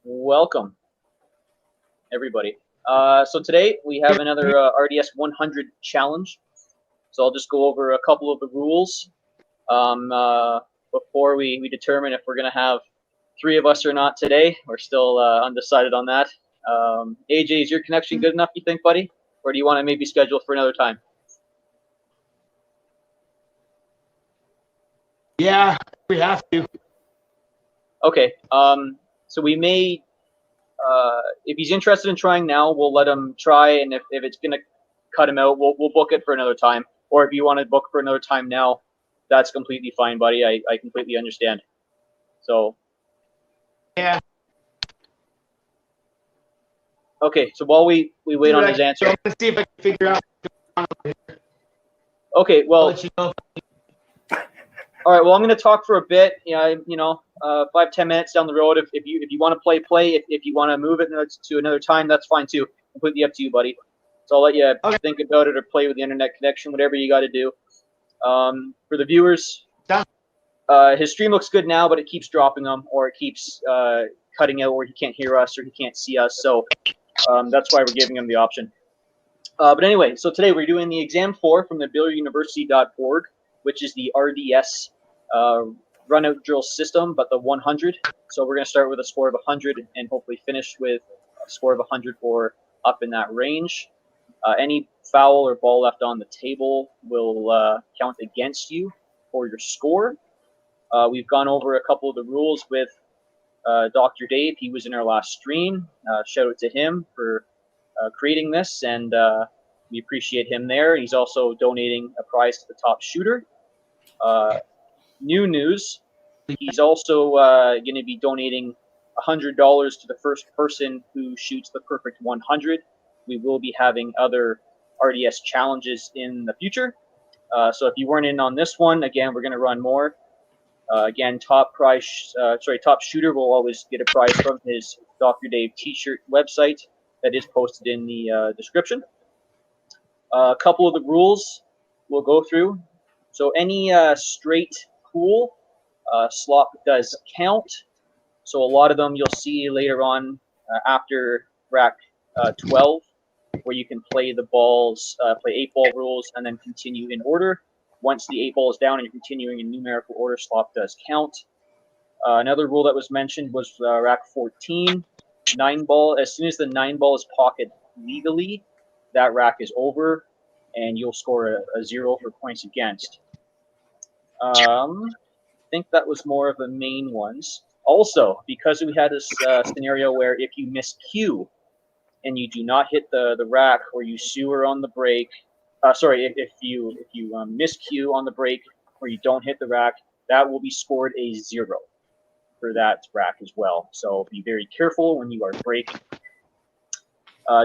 Welcome, everybody. So today we have another RDS 100 challenge. So I'll just go over a couple of the rules before we determine if we're going to have three of us or not today. We're still undecided on that. AJ, is your connection good enough, you think, buddy? Or do you want to maybe schedule for another time? Yeah, we have to. Okay. So we may, if he's interested in trying now, we'll let him try, and if it's going to cut him out, we'll book it for another time. Or if you want to book for another time now, that's completely fine, buddy. I completely understand. So. Yeah. Okay, so while we wait on his answer. Let's see if I can figure out. Okay, well. I'll let you know. All right. Well, I'm going to talk for a bit. 5-10 minutes down the road. If you want to play. If you want to move it to another time, that's fine too. Completely up to you, buddy. So I'll let you think about it or play with the internet connection, whatever you got to do. For the viewers, his stream looks good now, but it keeps dropping them, or it keeps cutting out, or he can't hear us, or he can't see us. So that's why we're giving him the option. But anyway, so today we're doing the exam 4 from the billiarduniversity.org, which is the RDS run-out drill system, but the 100. So we're going to start with a score of 100 and hopefully finish with a score of 100 or up in that range. Any foul or ball left on the table will count against you for your score. We've gone over a couple of the rules with Dr. Dave. He was in our last stream. Shout out to him for creating this, and we appreciate him there. He's also donating a prize to the top shooter. New news, he's also going to be donating $100 to the first person who shoots the perfect 100. We will be having other RDS challenges in the future. So if you weren't in on this one, again, we're going to run more. Again, top shooter will always get a prize from his Dr. Dave t-shirt website that is posted in the description. A couple of the rules we'll go through. So any straight pool slop does count. So a lot of them you'll see later on after rack 12, where you can play the balls, play 8-ball rules, and then continue in order. Once the 8 ball is down and you're continuing in numerical order, slop does count. Another rule that was mentioned was rack 14. 9-ball, as soon as the 9-ball is pocketed legally, that rack is over, and you'll score a 0 for points against. I think that was more of the main ones. Also, because we had this scenario where if you miss cue and you do not hit the rack, or you sewer on the break, if you miss cue on the break or you don't hit the rack, that will be scored a 0 for that rack as well. So be very careful when you are breaking.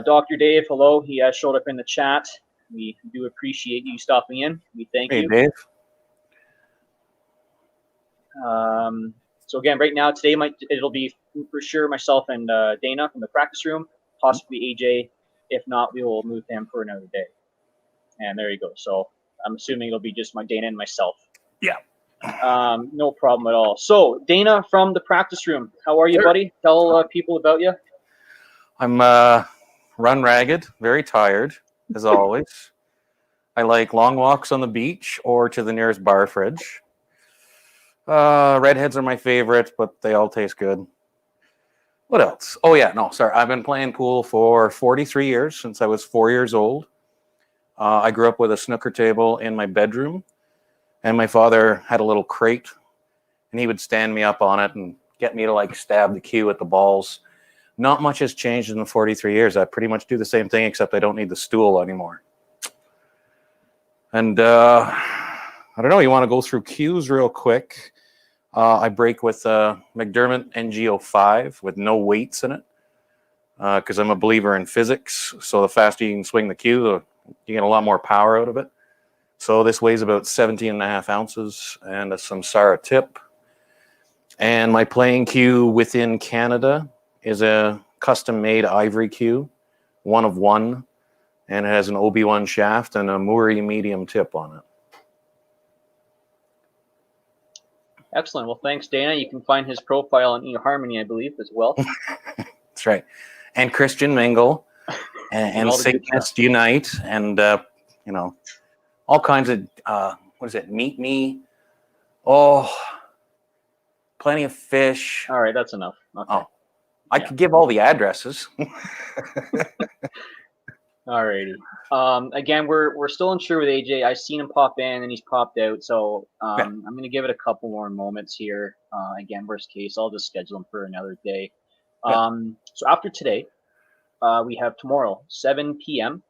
Dr. Dave, hello. He has showed up in the chat. We do appreciate you stopping in. We thank you. Hey, Dave. So again, right now, today it'll be for sure myself and Dana from the practice room, possibly AJ. If not, we will move him for another day. And there you go. So I'm assuming it'll be just Dana and myself. Yeah. No problem at all. So Dana from the practice room, how are you, buddy? Tell people about you. I'm run ragged, very tired, as always. I like long walks on the beach or to the nearest bar fridge. Redheads are my favorite, but they all taste good. What else? Oh, yeah, no, sorry. I've been playing pool for 43 years, since I was 4 years old. I grew up with a snooker table in my bedroom, and my father had a little crate, and he would stand me up on it and get me to stab the cue at the balls. Not much has changed in the 43 years. I pretty much do the same thing, except I don't need the stool anymore. And I don't know, you want to go through cues real quick. I break with McDermott NGO5 with no weights in it, because I'm a believer in physics. So the faster you can swing the cue, you get a lot more power out of it. So this weighs about 17.5 ounces and a samsara tip. And my playing cue within Canada is a custom-made ivory cue, 1 of 1, and it has an OB1 shaft and a Muri medium tip on it. Excellent. Well, thanks, Dana. You can find his profile on eHarmony, I believe, as well. That's right. And Christian mingle, and all the good Satanist unite, and you know, all kinds of what is it? Meet me. Oh, plenty of fish. All right, that's enough. Okay. Oh, I could give all the addresses. Alrighty. Again, we're still unsure with AJ. I've seen him pop in and he's popped out, so I'm gonna give it a couple more moments here. Again, worst case, I'll just schedule him for another day. So after today, we have tomorrow, 7 p.m.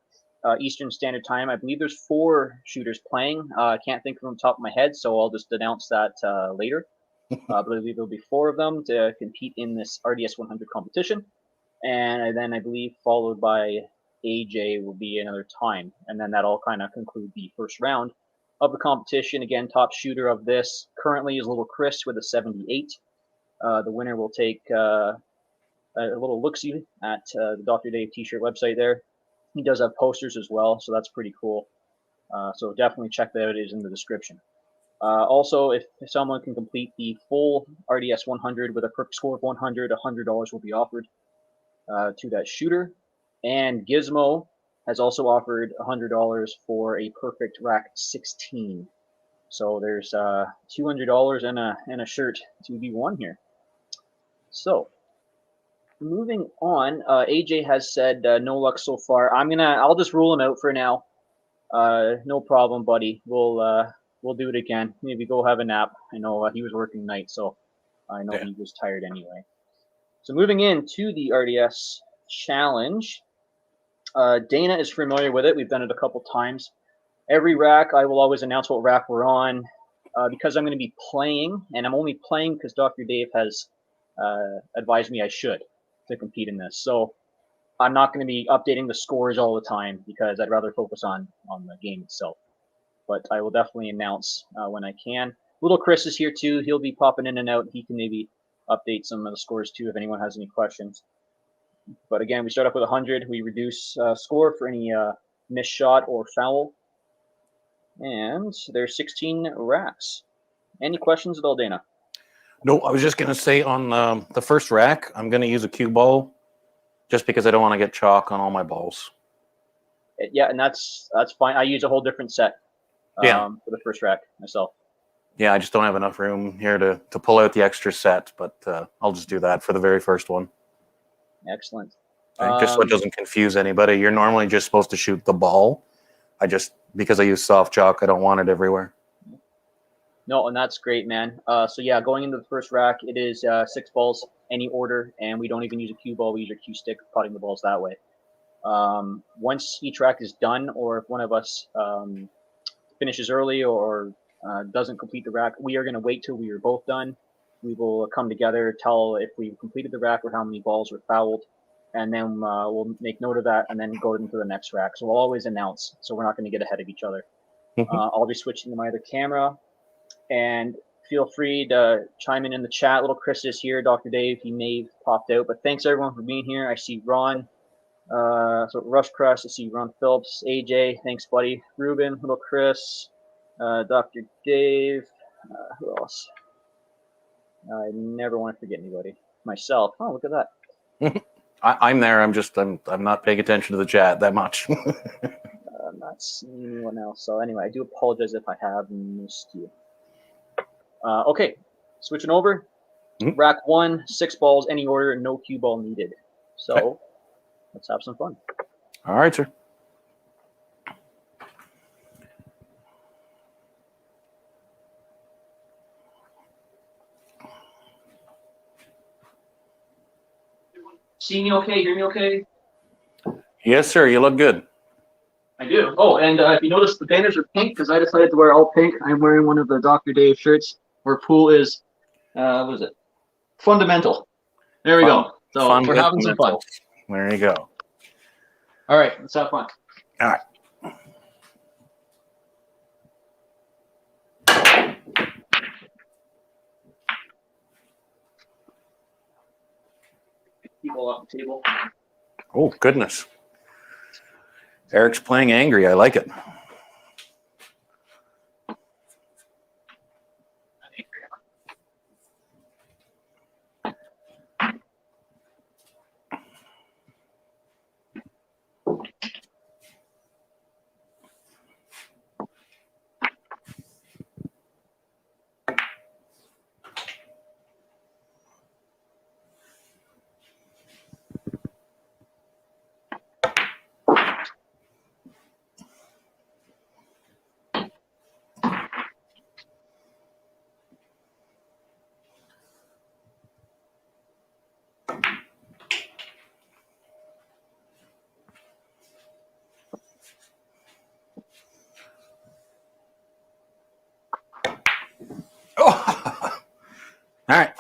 Eastern Standard Time. I believe there's 4 shooters playing. I can't think of them top of my head, so I'll just announce that later. But I believe there'll be 4 of them to compete in this RDS 100 competition, and then I believe followed by AJ will be another time, and then that'll kind of conclude the first round of the competition. Again, top shooter of this currently is Little Chris with a 78. The winner will take a little look-see at the Dr. Dave t-shirt website there. He does have posters as well, so that's pretty cool. So definitely check that out. It is in the description. Also, if someone can complete the full RDS 100 with a perfect score of 100, $100 will be offered to that shooter. And Gizmo has also offered $100 for a perfect rack 16. So there's $200 and a shirt to be won here. So moving on, AJ has said no luck so far. I'll just rule him out for now. No problem, buddy. We'll do it again. Maybe go have a nap. I know he was working night, so I know he was tired anyway. So moving into the RDS challenge, Dana is familiar with it. We've done it a couple times. Every rack, I will always announce what rack we're on. Because I'm going to be playing, and I'm only playing because Dr. Dave has advised me I should to compete in this. So I'm not going to be updating the scores all the time because I'd rather focus on the game itself. But I will definitely announce when I can. Little Chris is here too. He'll be popping in and out. He can maybe update some of the scores too if anyone has any questions. But again, we start up with 100. We reduce score for any missed shot or foul. And there's 16 racks. Any questions at all, Dana? No, I was just going to say on the first rack, I'm going to use a cue ball just because I don't want to get chalk on all my balls. Yeah, and that's fine. I use a whole different set for the first rack myself. Yeah, I just don't have enough room here to pull out the extra set, but I'll just do that for the very first one. Excellent. Just so it doesn't confuse anybody. You're normally just supposed to shoot the ball. Because I use soft chalk, I don't want it everywhere. No, and that's great, man. So yeah, going into the first rack, it is 6 balls, any order, and we don't even use a cue ball. We use a cue stick, putting the balls that way. Once each rack is done, or if one of us finishes early or doesn't complete the rack, we are going to wait till we are both done. We will come together, tell if we've completed the rack or how many balls were fouled, and then we'll make note of that and then go into the next rack. So we'll always announce, so we're not going to get ahead of each other. I'll be switching to my other camera, and feel free to chime in the chat. Little Chris is here. Dr. Dave, he may have popped out, but thanks everyone for being here. I see Ron, so Rush Crush, I see Ron Phillips, AJ, thanks buddy, Ruben, Little Chris, Dr. Dave, who else? I never want to forget anybody. Myself. Oh, look at that. I'm there. I'm not paying attention to the chat that much. I'm not seeing anyone else. So anyway, I do apologize if I have missed you. Okay, switching over. Rack 1, 6 balls, any order, no cue ball needed. So let's have some fun. All right, sir. See me okay? Hear me okay? Yes, sir. You look good. I do. Oh, and if you notice, the banners are pink because I decided to wear all pink. I'm wearing one of the Dr. Dave shirts where pool is, what is it? Fundamental. There we go. So we're having some fun. There you go. All right, let's have fun. All right. People off the table. Oh, goodness. Eric's playing angry. I like it.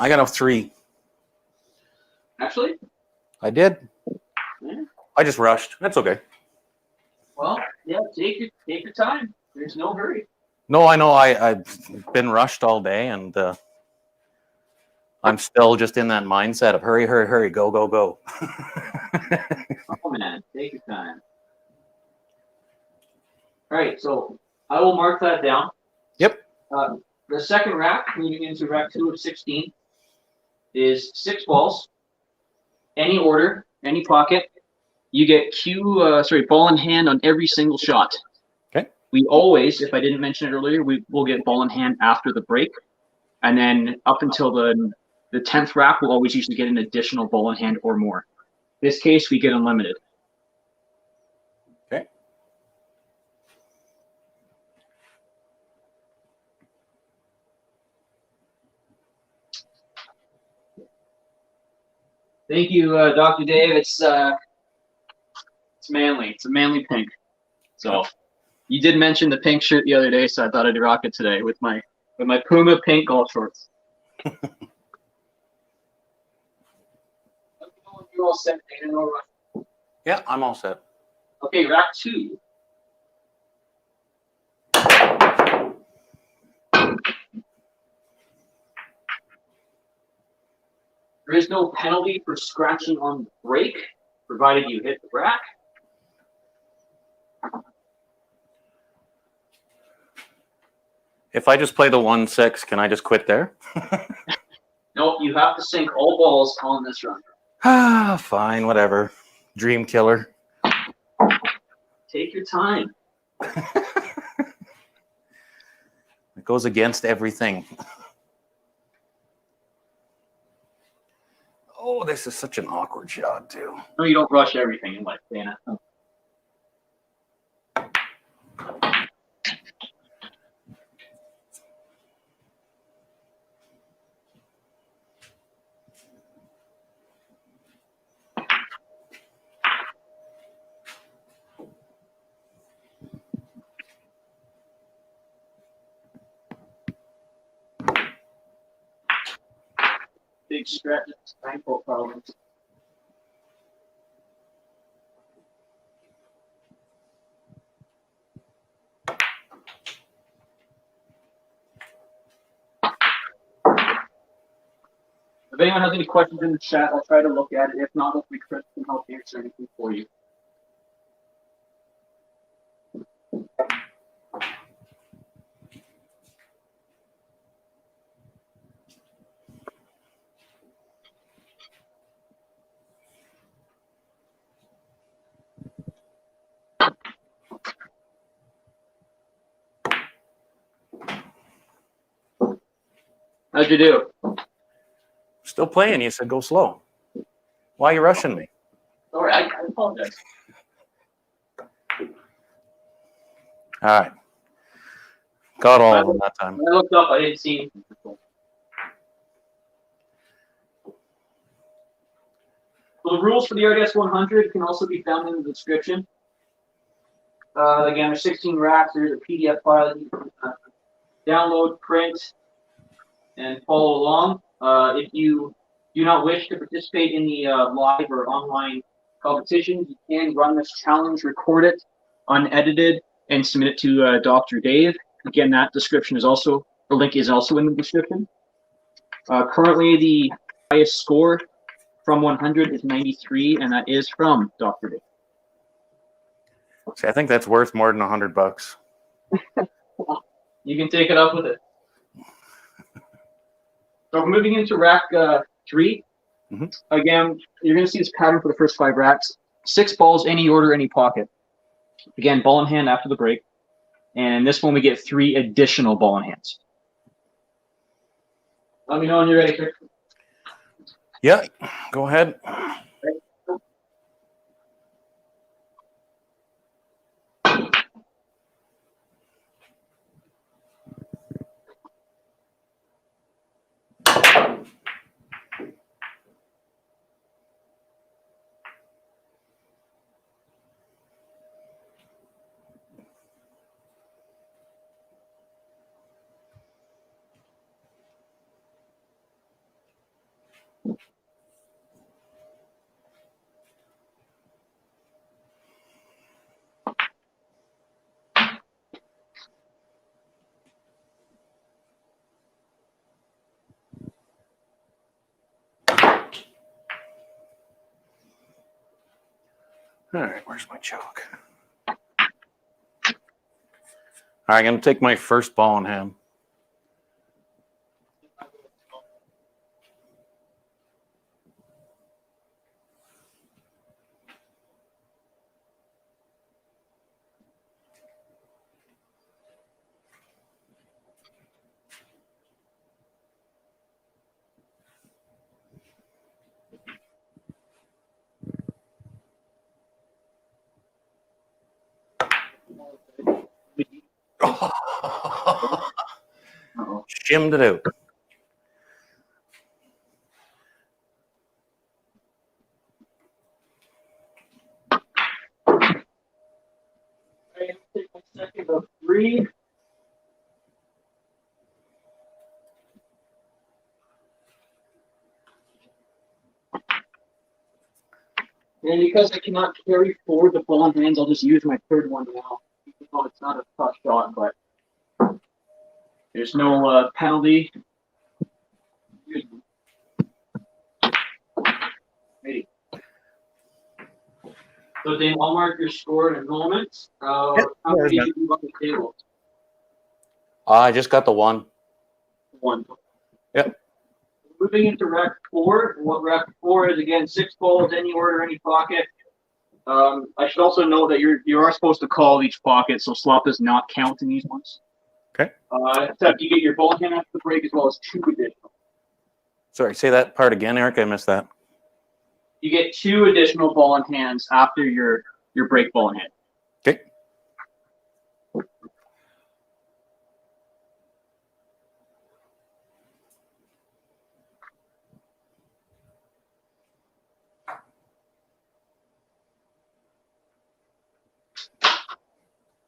I got a 3. Actually? I did. Yeah. I just rushed. That's okay. Well, yeah, take your time. There's no hurry. No, I know. I've been rushed all day, and I'm still just in that mindset of hurry, hurry, hurry, go, go, go. Oh man, take your time. All right, so I will mark that down. Yep. The second rack, moving into rack 2 of 16, is 6 balls. Any order, any pocket. You get ball in hand on every single shot. Okay. We always, if I didn't mention it earlier, we will get ball in hand after the break. And then up until the 10th rack, we'll always usually get an additional ball in hand or more. In this case, we get unlimited. Okay. Thank you, Dr. Dave. It's manly. It's a manly pink. So you did mention the pink shirt the other day, so I thought I'd rock it today with my Puma pink golf shorts. You're all set. Yeah, I'm all set. Okay, rack 2. There is no penalty for scratching on the break, provided you hit the rack. If I just play the 1-6, can I just quit there? Nope, you have to sink all balls on this run. Ah, fine, whatever. Dream killer. Take your time. It goes against everything. Oh, this is such an awkward shot, too. No, you don't rush everything in life, Dana. Big stretches, ankle problems. If anyone has any questions in the chat, I'll try to look at it. If not, hopefully Chris can help answer anything for you. How'd you do? Still playing. You said go slow. Why are you rushing me? Sorry, I apologize. All right. Got all of them that time. When I looked up, I didn't see anything. So the rules for the RDS 100 can also be found in the description. Again, there's 16 racks. There's a PDF file that you can download, print, and follow along. If you do not wish to participate in the live or online competitions, you can run this challenge, record it unedited, and submit it to Dr. Dave. Again, that description is also, the link is also in the description. Currently, the highest score from 100 is 93, and that is from Dr. Dave. See, I think that's worth more than $100. You can take it up with it. So moving into rack 3. Again, you're going to see this pattern for the first 5 racks. 6 balls, any order, any pocket. Again, ball in hand after the break. And this one we get 3 additional ball in hands. Let me know when you're ready, Chris. Yeah, go ahead. All right, where's my chalk? All right, I'm going to take my first ball in hand. Shimmed it out. Take my second of 3. And because I cannot carry forward the ball in hands, I'll just use my third one now. Even though it's not a tough shot, but there's no penalty. Ready. So Dave, I'll mark your score in a moment. How many did you move up the table? I just got the 1. 1. Yep. Moving into Rec 4. What Rec 4 is, again, 6 balls, any order, any pocket. I should also note that you are supposed to call each pocket, so slop does not count in these ones. Okay. Except you get your ball in hand after the break as well as 2 additional. Sorry, say that part again, Eric. I missed that. You get 2 additional ball in hands after your break ball in hand. Okay.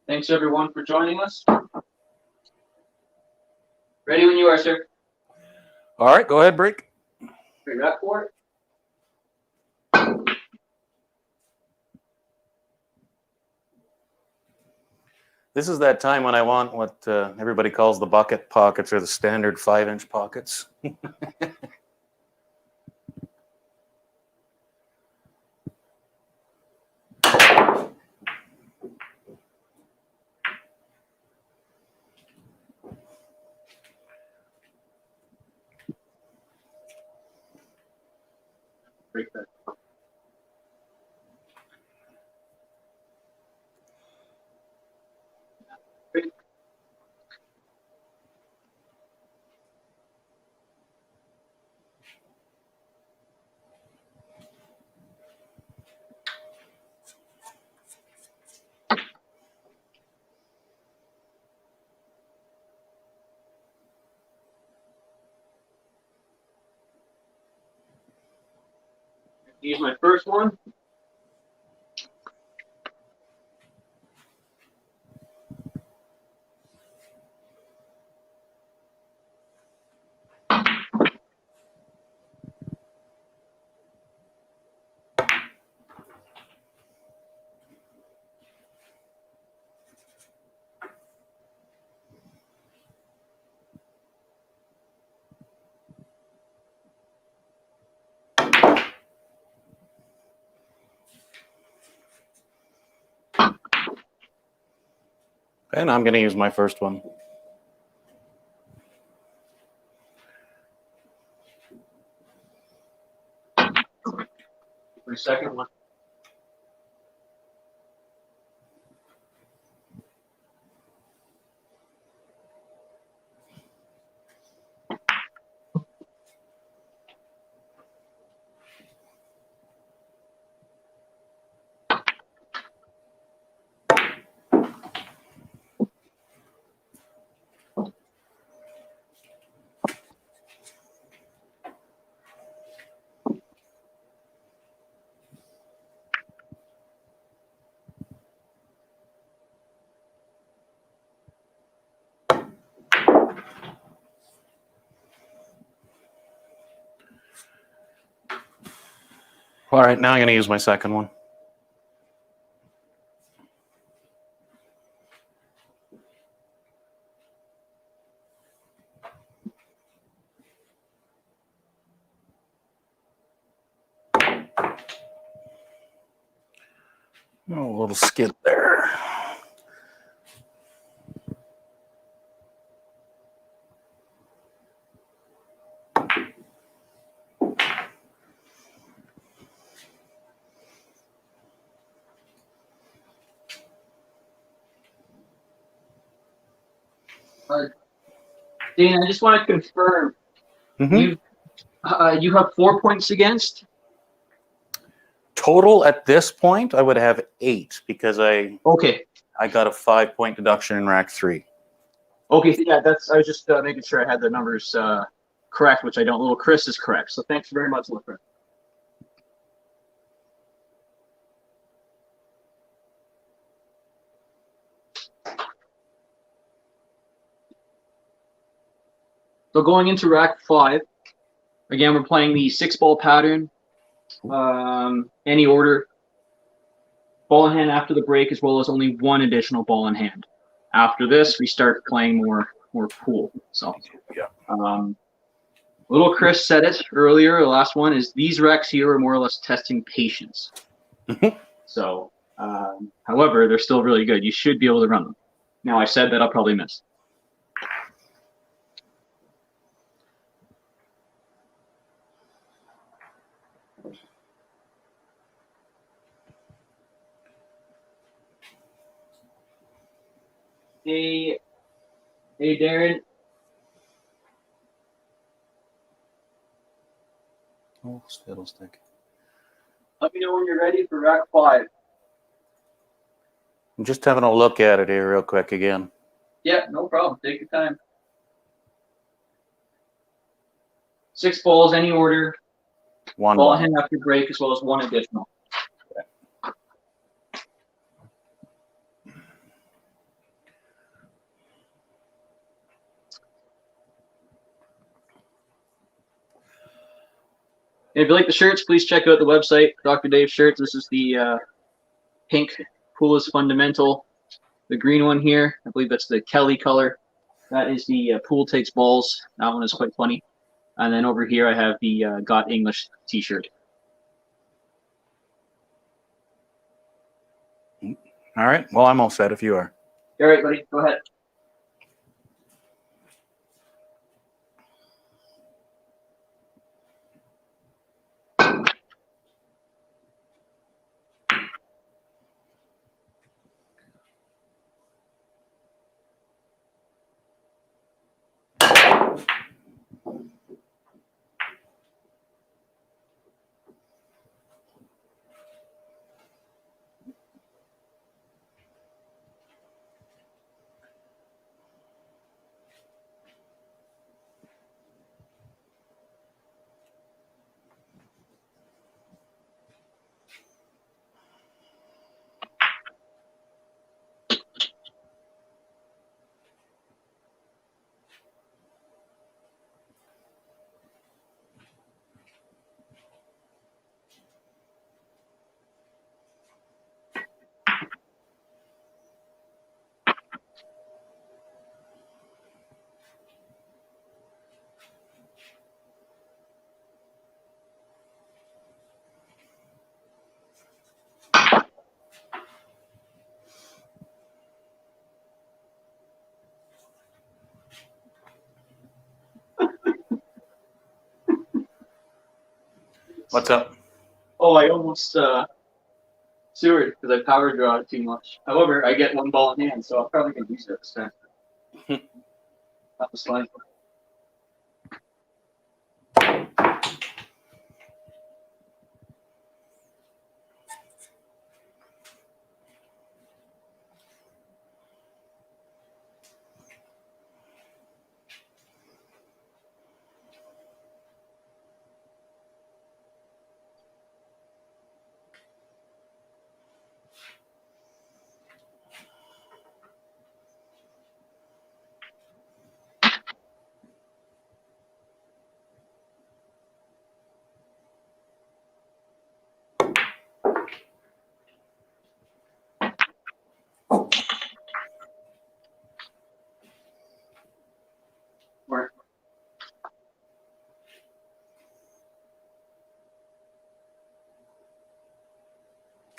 Thanks everyone for joining us. Ready when you are, sir. All right, go ahead, break. Great Rec 4. This is that time when I want what everybody calls the bucket pockets, or the standard 5-inch pockets. Break that. Great. Use my first one. And I'm going to use my first one. My second one. All right, now I'm going to use my second one. Oh, a little skid there. Dan, I just want to confirm Mhm. you have 4 points against. Total at this point, I would have 8 because I Okay. got a 5-point deduction in rack 3. Okay. Yeah, that's. I was just making sure I had the numbers correct, which I don't. Little Chris is correct. So thanks very much, little Chris. So going into rack 5, again, we're playing the 6-ball pattern. Any order. Ball in hand after the break, as well as only 1 additional ball in hand. After this, we start playing more pool. So, Yeah. Little Chris said it earlier. The last one is these wrecks here are more or less testing patience. So, however, they're still really good. You should be able to run them. Now, I said that I'll probably miss. Hey, Darren. Oh, fiddlestick. Let me know when you're ready for rack 5. I'm just having a look at it here real quick again. Yeah, no problem. Take your time. 6 balls, any order. One Ball ball. in hand after break, as well as 1 additional. If you like the shirts, please check out the website, Dr. Dave Shirts. This is the pink Pool is Fundamental. The green one here, I believe that's the Kelly color. That is the Pool Takes Balls. That one is quite funny. And then over here, I have the Got English t-shirt. All right. Well, I'm all set if you are. All right, buddy, go ahead. What's up? Oh, I almost sewered because I power draw too much. However, I get 1 ball in hand, so I'm probably going to use it this time. That was fine.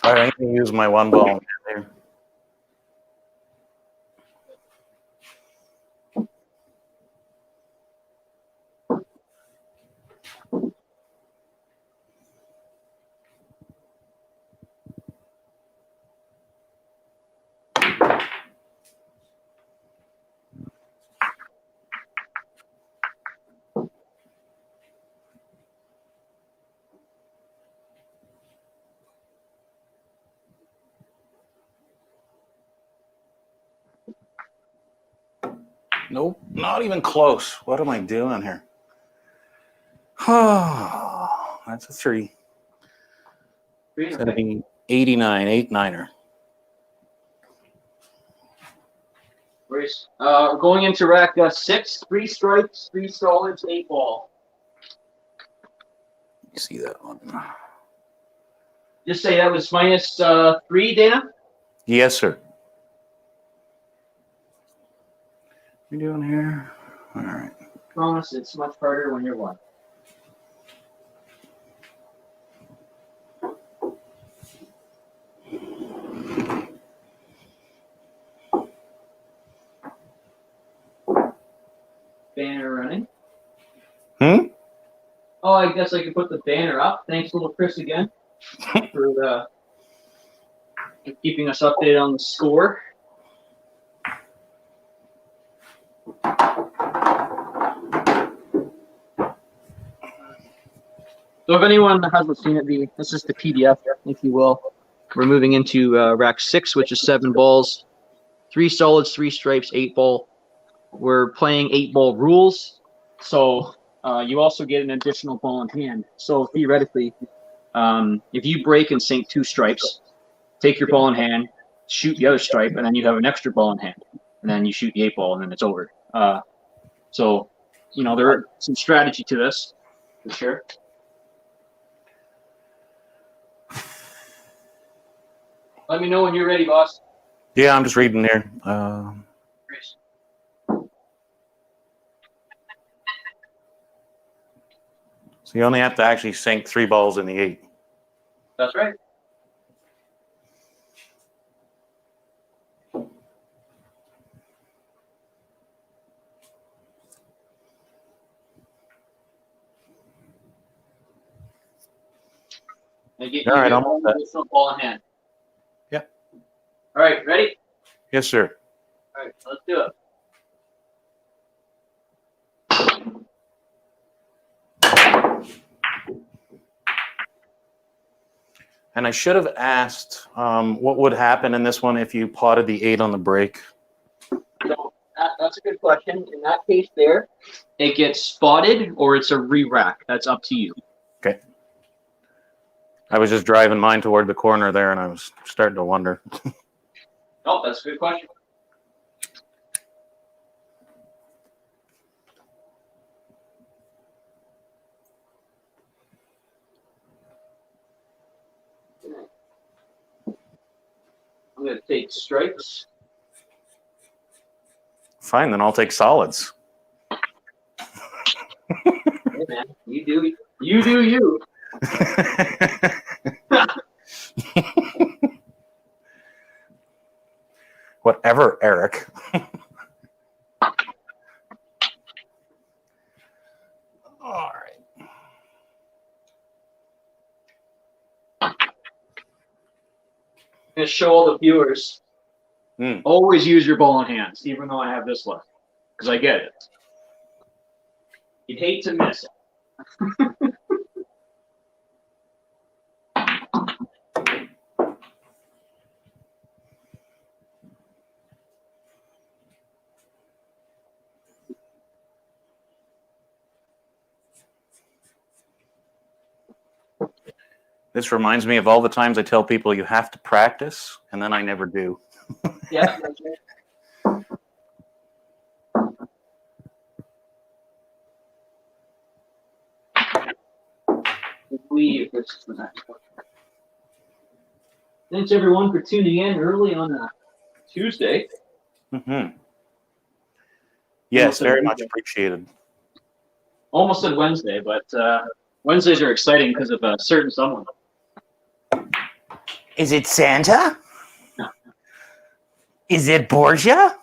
All right, I'm going to use my one ball here. Nope, not even close. What am I doing here? Oh, that's a 3. It's going to be 89, 8-9er. We're going into rack 6, 3 stripes, 3 solids, 8 ball. You see that one? Just say that was minus 3, Dana? Yes, sir. What are you doing here? All right. Promise it's much harder when you're 1. Banner running. Oh, I guess I could put the banner up. Thanks, little Chris, again for keeping us updated on the score. So if anyone hasn't seen it, this is the PDF, if you will. We're moving into rack 6, which is 7 balls, 3 solids, 3 stripes, 8 ball. We're playing 8 ball rules, so you also get an additional ball in hand. So theoretically, if you break and sink 2 stripes, take your ball in hand, shoot the other stripe, and then you have an extra ball in hand, and then you shoot the 8 ball, and then it's over. So, there is some strategy to this, for sure. Let me know when you're ready, boss. Yeah, I'm just reading there. So you only have to actually sink 3 balls in the 8. That's right. All right, I'm all set. Ball in hand. Yep. All right, ready? Yes, sir. All right, let's do it. And I should have asked what would happen in this one if you potted the 8 on the break. So that's a good question. In that case there, it gets spotted or it's a re-rack. That's up to you. Okay. I was just driving mine toward the corner there, and I was starting to wonder. Oh, that's a good question. I'm going to take stripes. Fine, then I'll take solids. Hey, man, you do you. Whatever, Eric. All right. I'm going to show all the viewers. Always use your ball in hands, even though I have this left, because I get it. You'd hate to miss it. This reminds me of all the times I tell people you have to practice, and then I never do. Yeah, that's right. I believe this is the next one. Thanks everyone for tuning in early on a Tuesday. Yes, very much appreciated. Almost said Wednesday, but Wednesdays are exciting because of a certain someone. Is it Santa? Is it Borgia?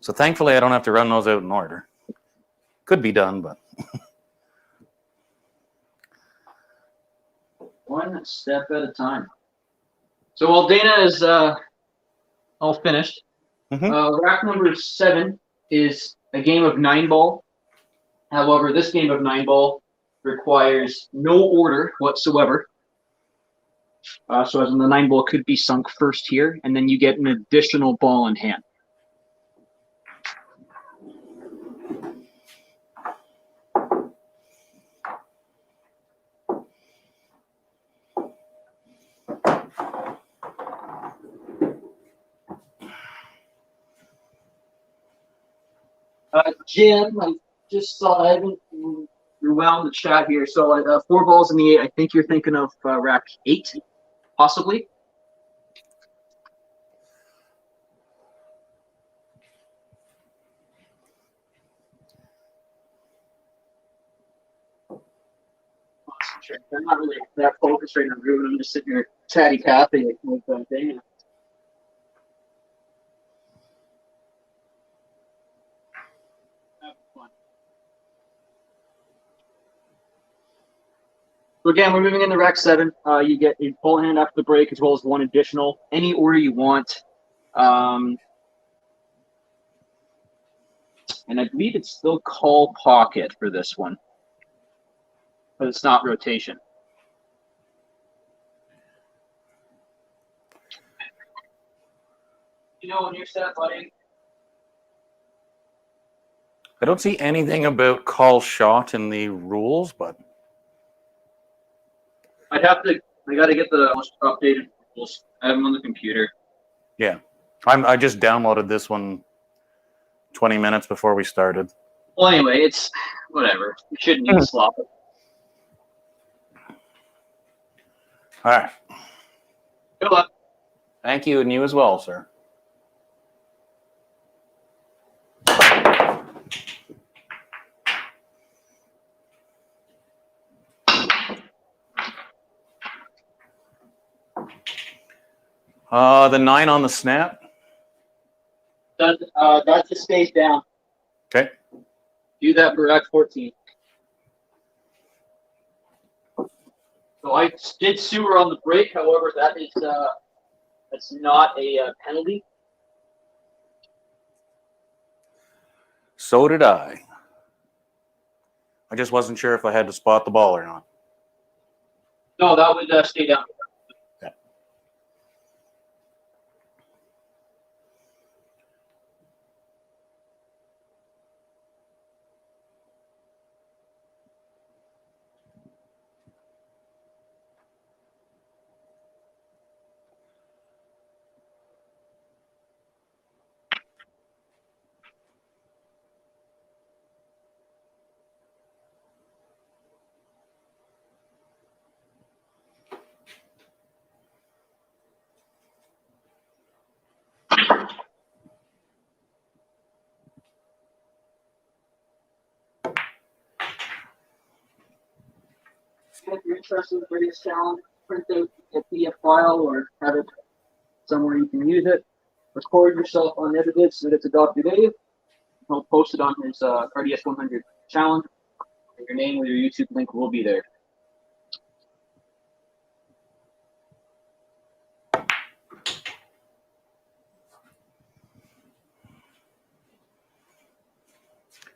So thankfully, I don't have to run those out in order. Could be done, but One step at a time. So while Dana is all finished, rack number 7 is a game of 9-ball. However, this game of 9-ball requires no order whatsoever. So as in the 9-ball could be sunk first here, and then you get an additional ball in hand. Jim, I just saw, I haven't rewound the chat here. So 4 balls in the 8. I think you're thinking of rack 8, possibly. I'm not really that focused right now, Ruben. I'm just sitting here chatty Cathy with Dana. So again, we're moving into rack 7. You get a full hand after the break as well as 1 additional. Any order you want. And I believe it's still call pocket for this one. But it's not rotation. You know when you're set, buddy? I don't see anything about call shot in the rules, but I got to get the most updated rules. I have them on the computer. yeah. I just downloaded this one 20 minutes before we started. Well, anyway, it's whatever. You shouldn't need to slop it. All right. Good luck. Thank you, and you as well, sir. The 9 on the snap. That just stays down. Okay. Do that for rack 14. So I did sewer on the break. However, that is that's not a penalty. So did I. I just wasn't sure if I had to spot the ball or not. No, that would stay down. Okay. If you're interested in the RDS challenge, print out a PDF file or have it somewhere you can use it. Record yourself unedited so that it's a drDave. He'll post it on his RDS 100 challenge. And your name with your YouTube link will be there.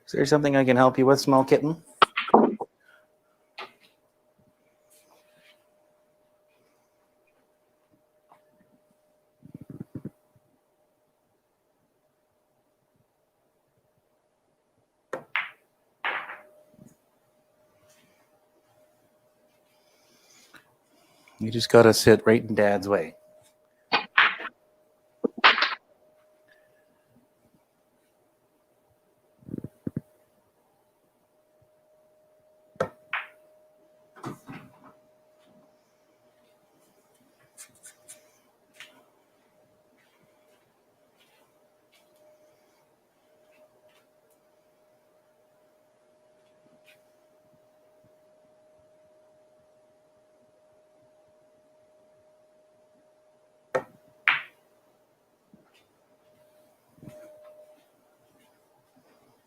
Is there something I can help you with, small kitten? You just gotta sit right in Dad's way.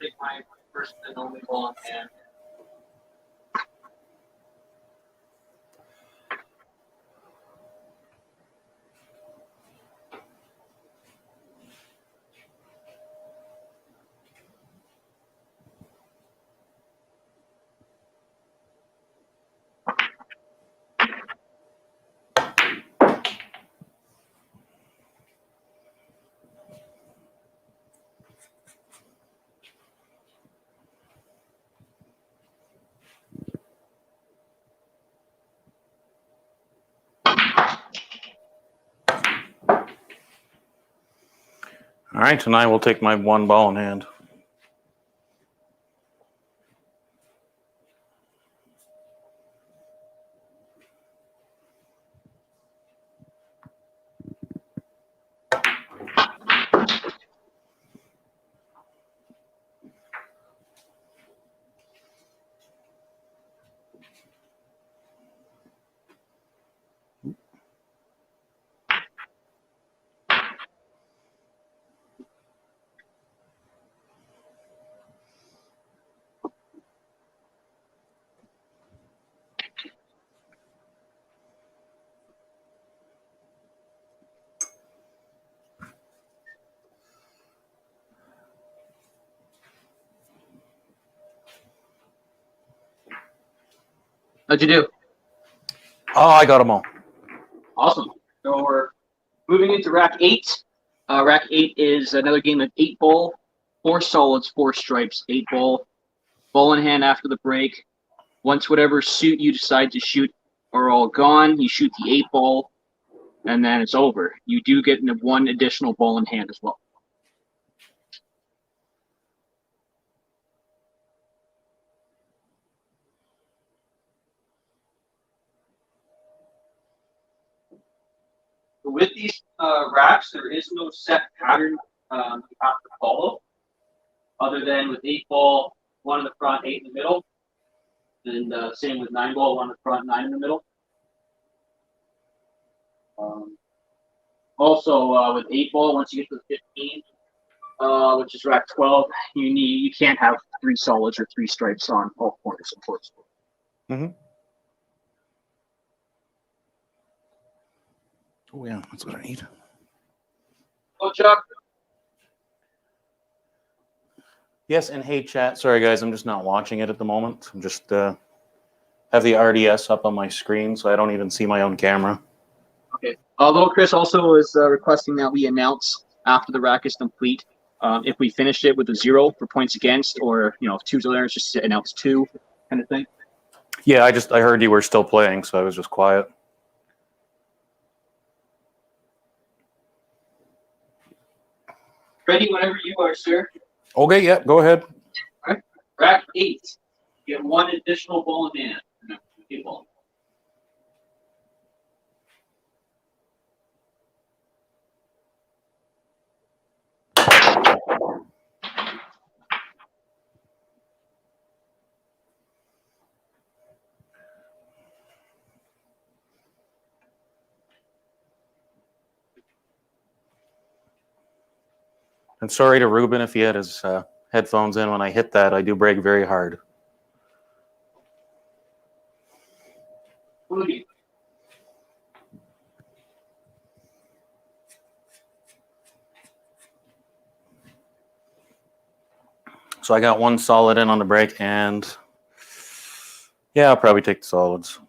take my first and only ball in hand. All right, and I will take my one ball in hand. How'd you do? Oh, I got them all. Awesome. So we're moving into rack 8. Rack 8 is another game of 8 ball, 4 solids, 4 stripes, 8 ball. Ball in hand after the break. Once whatever suit you decide to shoot are all gone, you shoot the 8 ball, and then it's over. You do get 1 additional ball in hand as well. With these racks, there is no set pattern you have to follow, other than with 8 ball, 1 in the front, 8 in the middle, and same with 9 ball, 1 in the front, 9 in the middle. Also, with 8 ball, once you get to the 15, which is rack 12, you can't have 3 solids or 3 stripes on all corners, of course. Mm-hmm. Oh yeah, that's what I need. Oh, Chuck. Yes, and hey chat. Sorry guys, I'm just not watching it at the moment. I'm just have the RDS up on my screen, so I don't even see my own camera. Okay. Although Chris also is requesting that we announce after the rack is complete, if we finished it with a 0 for points against, or if 2's there, just announce 2 kind of thing. Yeah, I heard you were still playing, so I was just quiet. Ready whenever you are, sir. Okay, yeah, go ahead. All right. Rack 8. You get 1 additional ball in hand. Ball. And sorry to Ruben if he had his headphones in when I hit that. I do break very hard. So I got 1 solid in on the break, and yeah, I'll probably take the solids.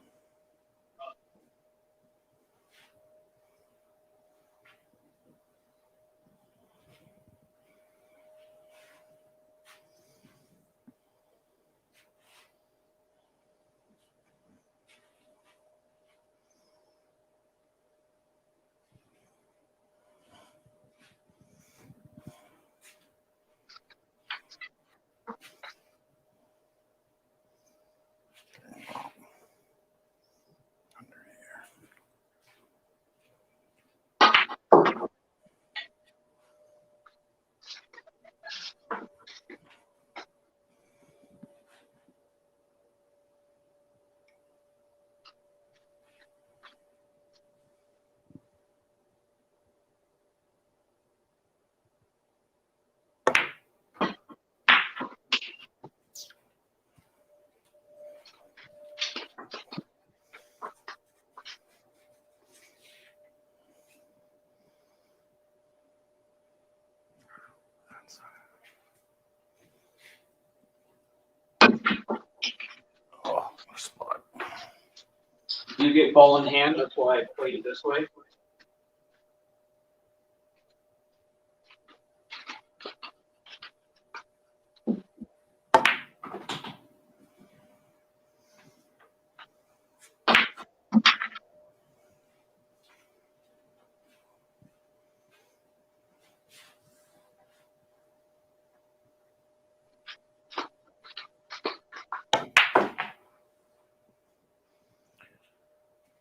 You get ball in hand. That's why I played it this way.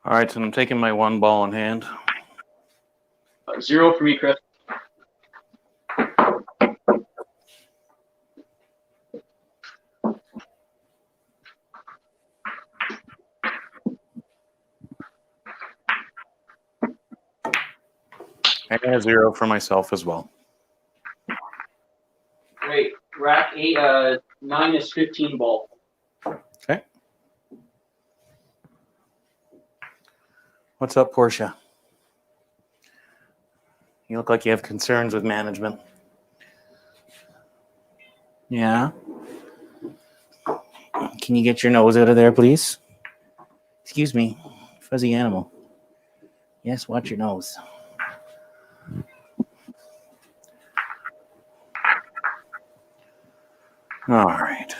All right, so I'm taking my one ball in hand. 0 for me, Chris. And a 0 for myself as well. Great. Rack 8, 9 is 15 ball. Okay. What's up, Portia? You look like you have concerns with management. Yeah? Can you get your nose out of there, please? Excuse me, fuzzy animal. Yes, watch your nose. All right.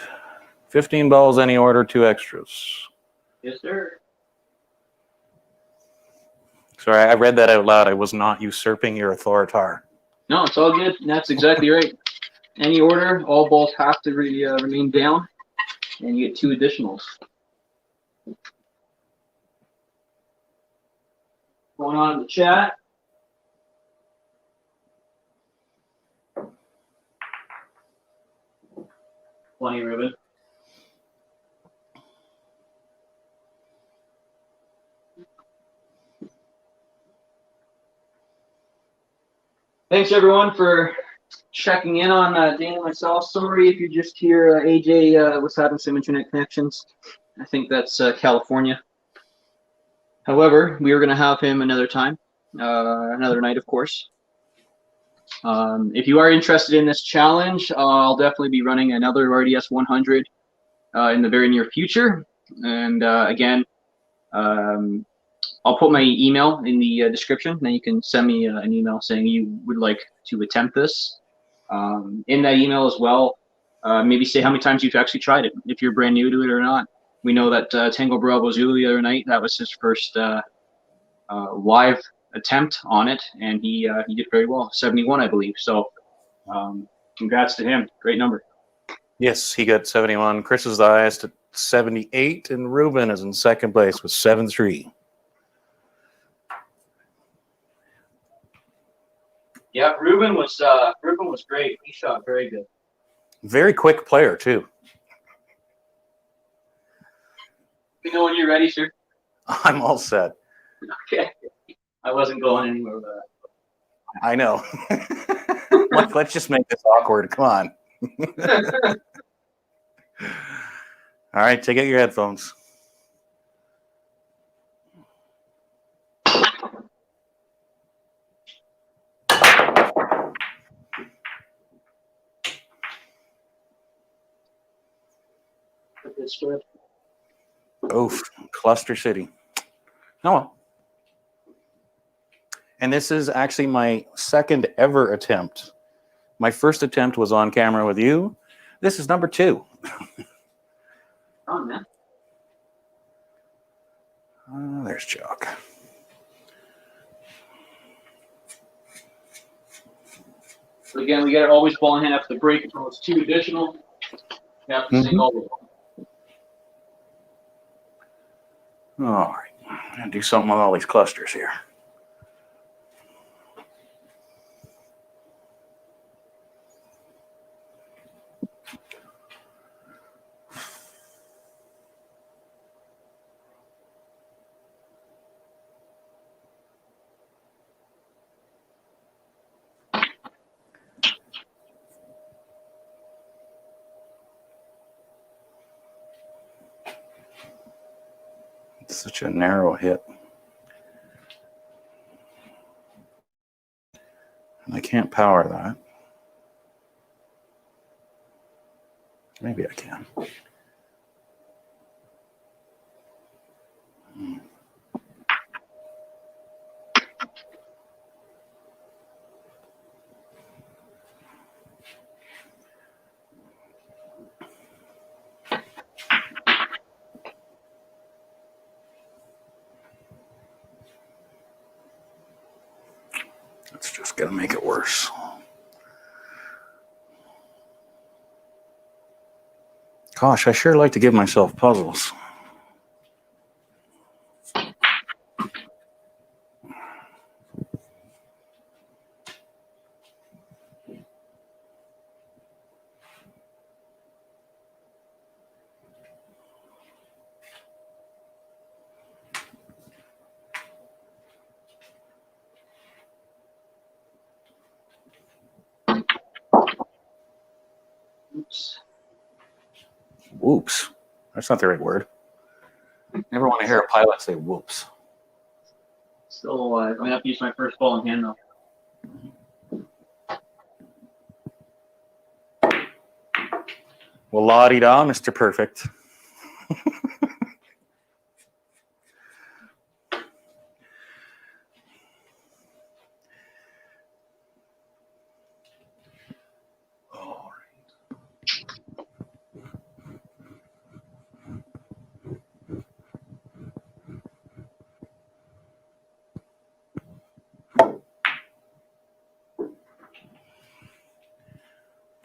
15 balls, any order, 2 extras. Yes, sir. Sorry, I read that out loud. I was not usurping your authority. No, it's all good. That's exactly right. Any order, all balls have to remain down, and you get 2 additionals. Going on in the chat. Plenty, Ruben. Thanks, everyone, for checking in on Dan and myself. Sorry if you just hear AJ was having some internet connections. I think that's California. However, we are going to have him another time, another night, of course. If you are interested in this challenge, I'll definitely be running another RDS 100 in the very near future. And again, I'll put my email in the description. Then you can send me an email saying you would like to attempt this. In that email as well, maybe say how many times you've actually tried it, if you're brand new to it or not. We know that Tango Bravo Zulu the other night, that was his first live attempt on it, and he did very well, 71, I believe. So congrats to him. Great number. Yes, he got 71. Chris is the highest at 78, and Ruben is in second place with 7-3. Yeah, Ruben was great. He shot very good. Very quick player, too. You know when you're ready, sir? I'm all set. Okay. I wasn't going anywhere with that. I know. Let's just make this awkward. Come on. All right, take out your headphones. Oof, Cluster City. Oh well. And this is actually my second ever attempt. My first attempt was on camera with you. This is number 2. Oh, man. There's Jock. So again, we got to always ball in hand after the break until it's 2 additional. You have to sink all of them. All right, I'm gonna do something with all these clusters here. It's such a narrow hit. And I can't power that. Maybe I can. going to make it worse. Gosh, I sure like to give myself puzzles. Oops. Whoops. That's not the right word. Never want to hear a pilot say whoops. Still, I'm going to have to use my first ball in hand, though. Well, la-di-da, Mr. Perfect.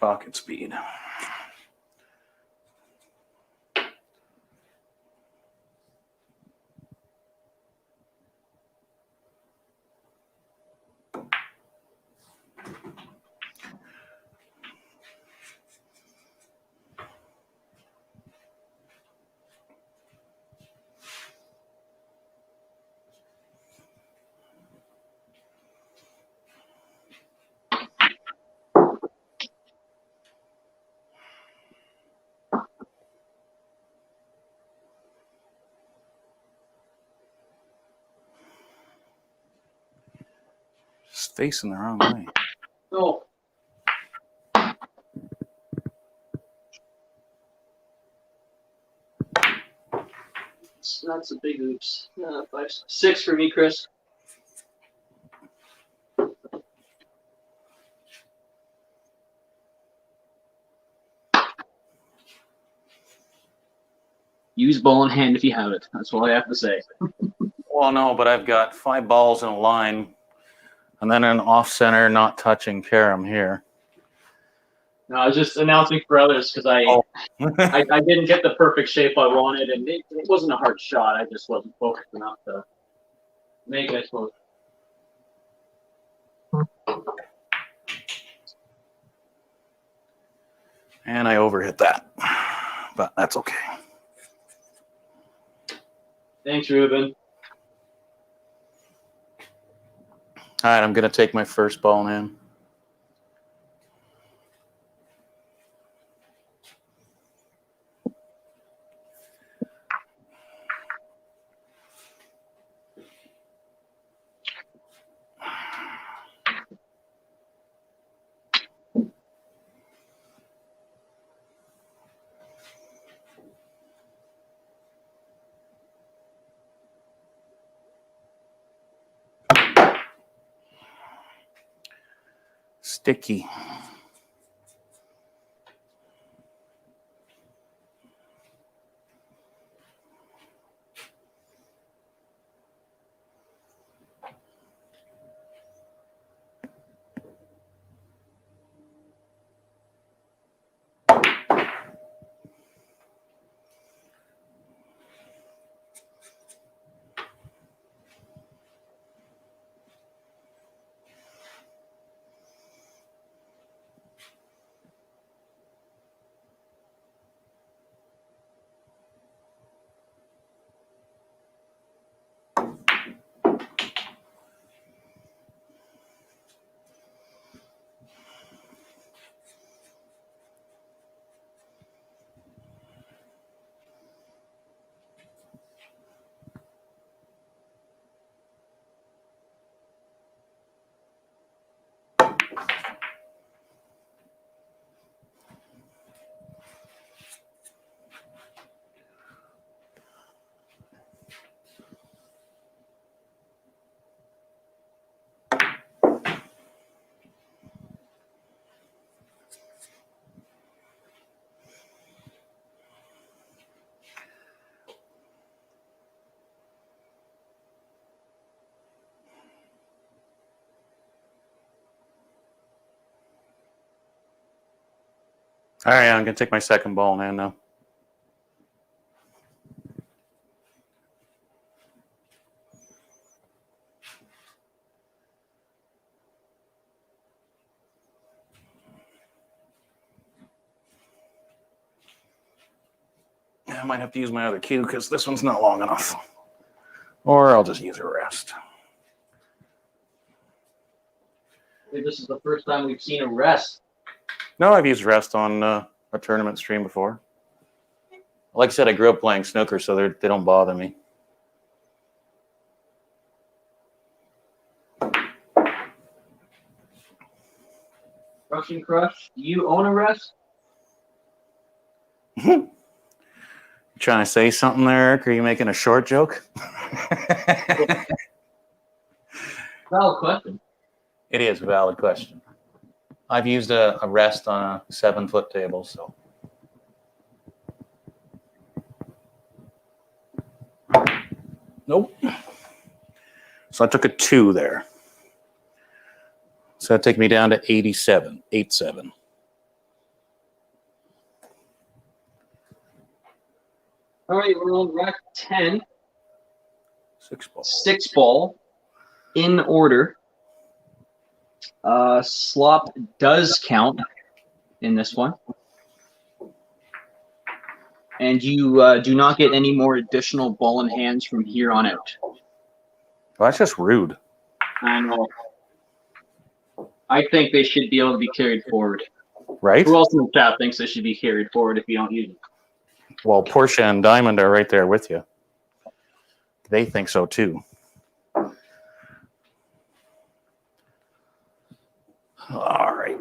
Pocket speed. Just facing the wrong way. Oh. That's a big oops. 5-6 for me, Chris. Use ball in hand if you have it. That's all I have to say. Well, no, but I've got 5 balls in a line, and then an off-center, not touching carom here. No, I was just announcing for others because I didn't get the perfect shape I wanted, and it wasn't a hard shot. I just wasn't focused enough to make it, I suppose. And I overhit that, but that's okay. Thanks, Ruben. All right, I'm going to take my first ball in hand. Sticky. All right, I'm going to take my second ball in hand now. I might have to use my other cue because this one's not long enough. Or I'll just use a rest. This is the first time we've seen a rest. No, I've used rest on a tournament stream before. Like I said, I grew up playing snooker, so they don't bother me. Russian Crush, do you own a rest? You trying to say something there, Eric? Are you making a short joke? Valid question. It is a valid question. I've used a rest on a 7-foot table, so. Nope. So I took a 2 there. So that take me down to 87, 8-7. All right, we're on rack 10. 6 ball. 6 ball. In order. Slop does count in this one. And you do not get any more additional ball in hands from here on out. Well, that's just rude. I know. I think they should be able to be carried forward. Right? Who else in the chat thinks they should be carried forward if you don't use them? Well, Portia and Diamond are right there with you. They think so too. All right.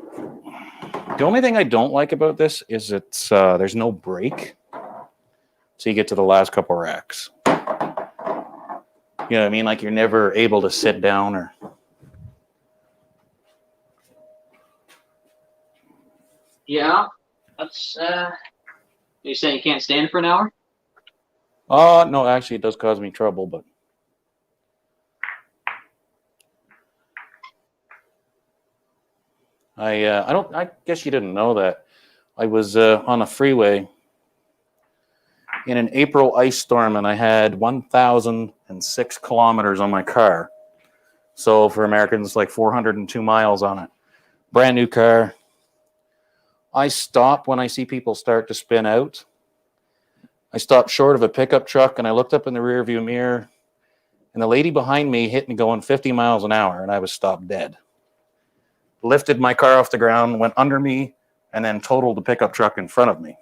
The only thing I don't like about this is it's there's no break. So you get to the last couple racks. You know what I mean? Like you're never able to sit down or. Yeah, that's. You're saying you can't stand for an hour? No, actually, it does cause me trouble, but. I guess you didn't know that. I was on a freeway in an April ice storm, and I had 1,006 kilometers on my car. So for Americans, like 402 miles on it. Brand new car. I stop when I see people start to spin out. I stopped short of a pickup truck, and I looked up in the rearview mirror, and the lady behind me hit me going 50 miles an hour, and I was stopped dead. Lifted my car off the ground, went under me, and then totaled the pickup truck in front of me.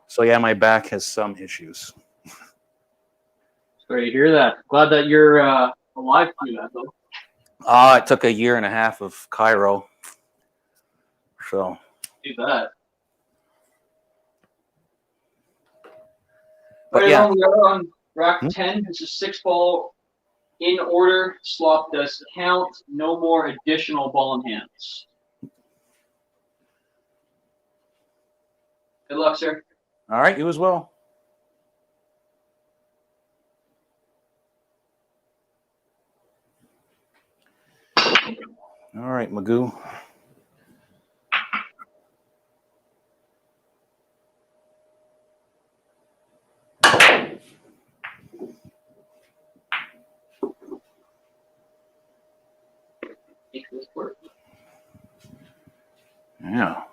So yeah, my back has some issues. Sorry to hear that. Glad that you're alive through that, though. It took 1.5 years of Cairo. So. Do that. But right, yeah. we are on rack 10. This is 6 ball. In order, slop does count. No more additional ball in hands. Good luck, sir. All right, you as well. All right, Magoo. Make this work. Yeah.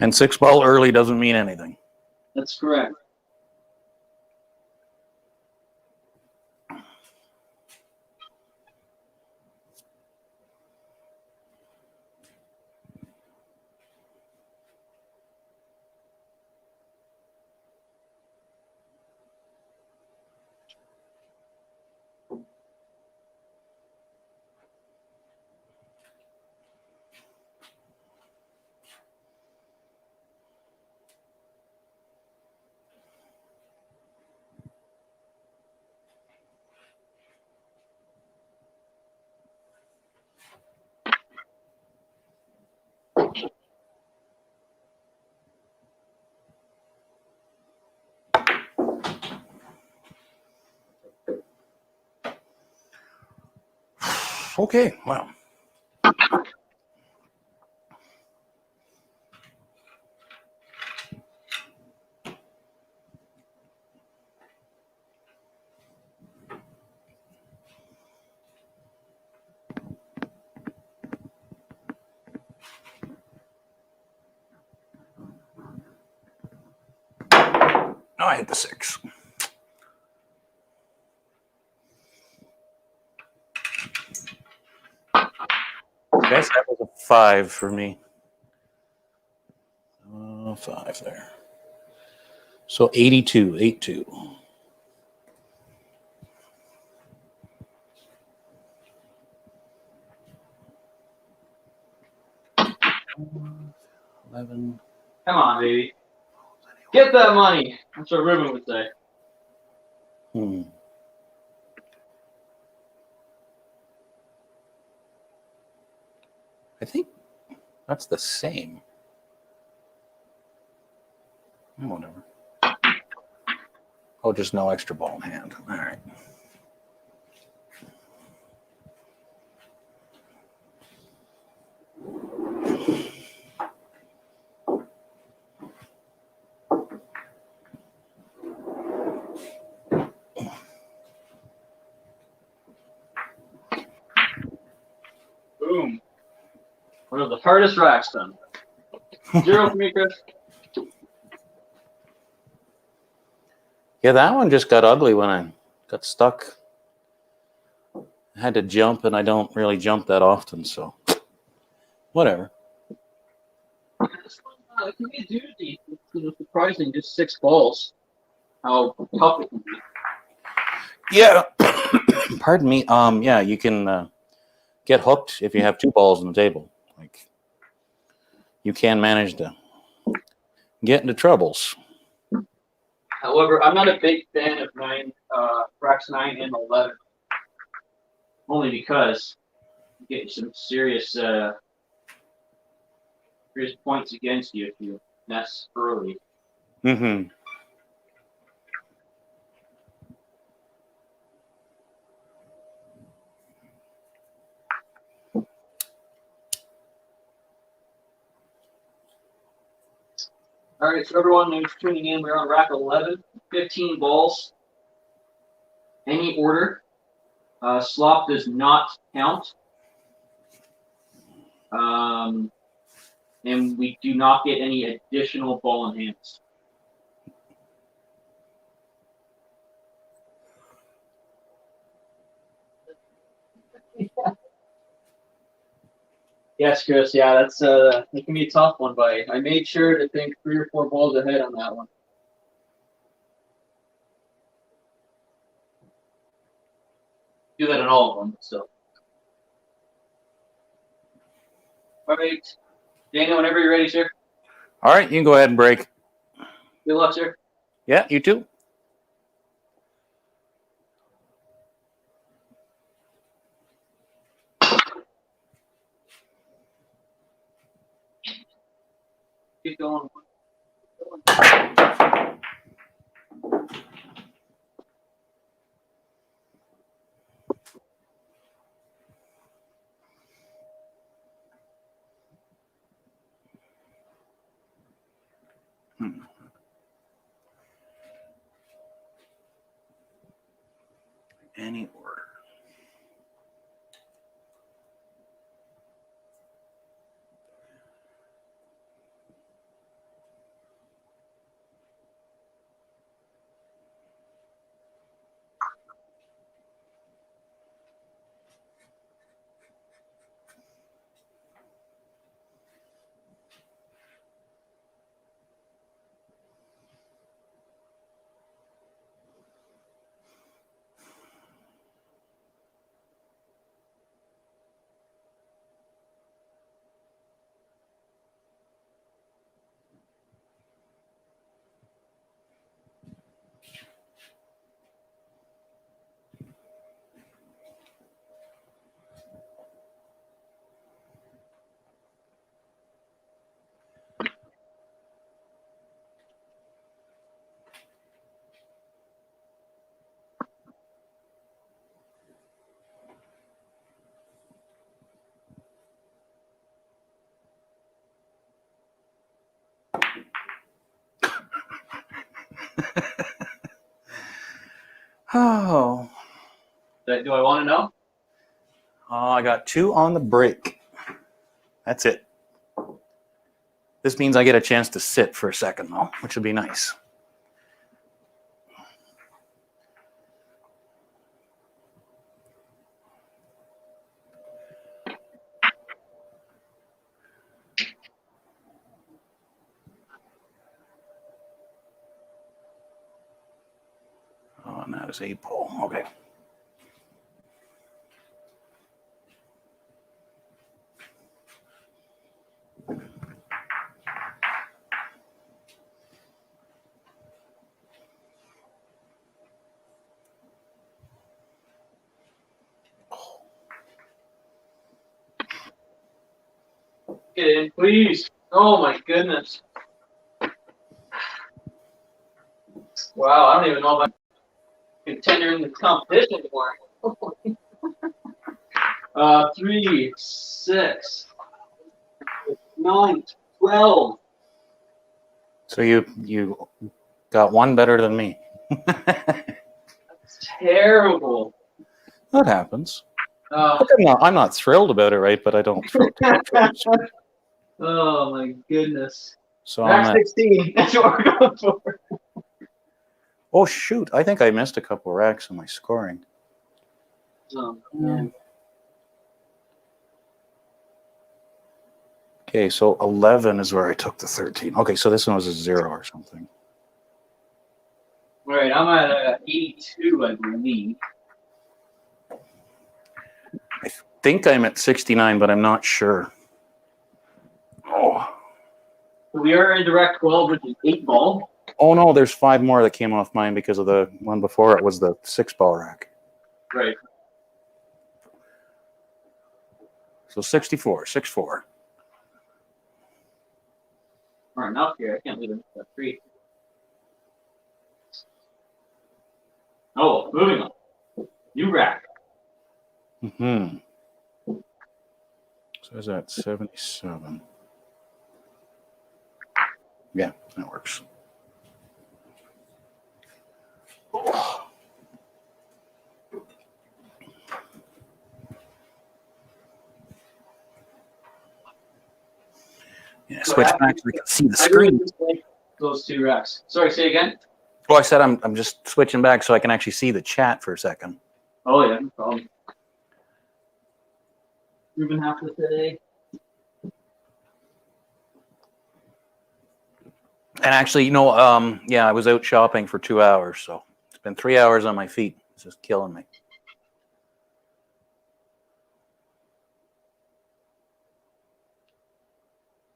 And 6 ball early doesn't mean anything. That's correct. Okay, well. No, I hit the 6. Guess that was a 5 for me. 5 there. So 82, 8-2. Come on, baby. Get that money. That's what Ruben would say. I think that's the same. Whatever. Oh, just no extra ball in hand. All right. Boom. One of the hardest racks done. 0 for me, Chris. Yeah, that one just got ugly when I got stuck. I had to jump, and I don't really jump that often, so whatever. It can be a doozy. It's surprising, just 6 balls. How tough it can be. Yeah. Pardon me. Yeah, you can get hooked if you have 2 balls on the table. Like, you can manage to get into troubles. However, I'm not a big fan of racks 9 and 11. Only because you get some serious points against you if you mess early. Mm-hmm. All right, so everyone who's tuning in, we're on rack 11, 15 balls, any order. Slop does not count. And we do not get any additional ball in hands. Yes, Chris. Yeah, that's that can be a tough one, but I made sure to think 3 or 4 balls ahead on that one. Do that in all of them, so. All right, Daniel, whenever you're ready, sir. All right, you can go ahead and break. Good luck, sir. Yeah, you too. Keep going. Any order. Oh. Do I want to know? I got 2 on the break. That's it. This means I get a chance to sit for a second, though, which would be nice. Oh, and that is 8 ball. Okay. Get in, please. Oh my goodness. Wow, I don't even know if I'm contender in the competition anymore. 3, 6, 9, 12. So you got 1 better than me. That's terrible. That happens. Oh, I'm not thrilled about it, right? But I don't throw too much. oh my goodness. So I'm Max at, 16. That's what we're going for. oh shoot! I think I missed a couple racks in my scoring. Oh, man. Okay, so 11 is where I took the 13. Okay, so this one was a 0 or something. All right, I'm at 82, I believe. I think I'm at 69, but I'm not sure. Oh. We are in direct 12, which is 8 ball. Oh no, there's 5 more that came off mine because of the one before it was the 6 ball rack. Right. So 64, 6-4. Or enough here. I can't leave it at 3. Oh, moving on. New rack. Mm-hmm. So is that 77? Yeah, that works. Yeah, switch back so we can see the screen. Those 2 racks. Sorry, say again? Well, I said I'm just switching back so I can actually see the chat for a second. Oh, yeah, no problem. Ruben half of the day. And actually, yeah, I was out shopping for 2 hours, so it's been 3 hours on my feet. It's just killing me.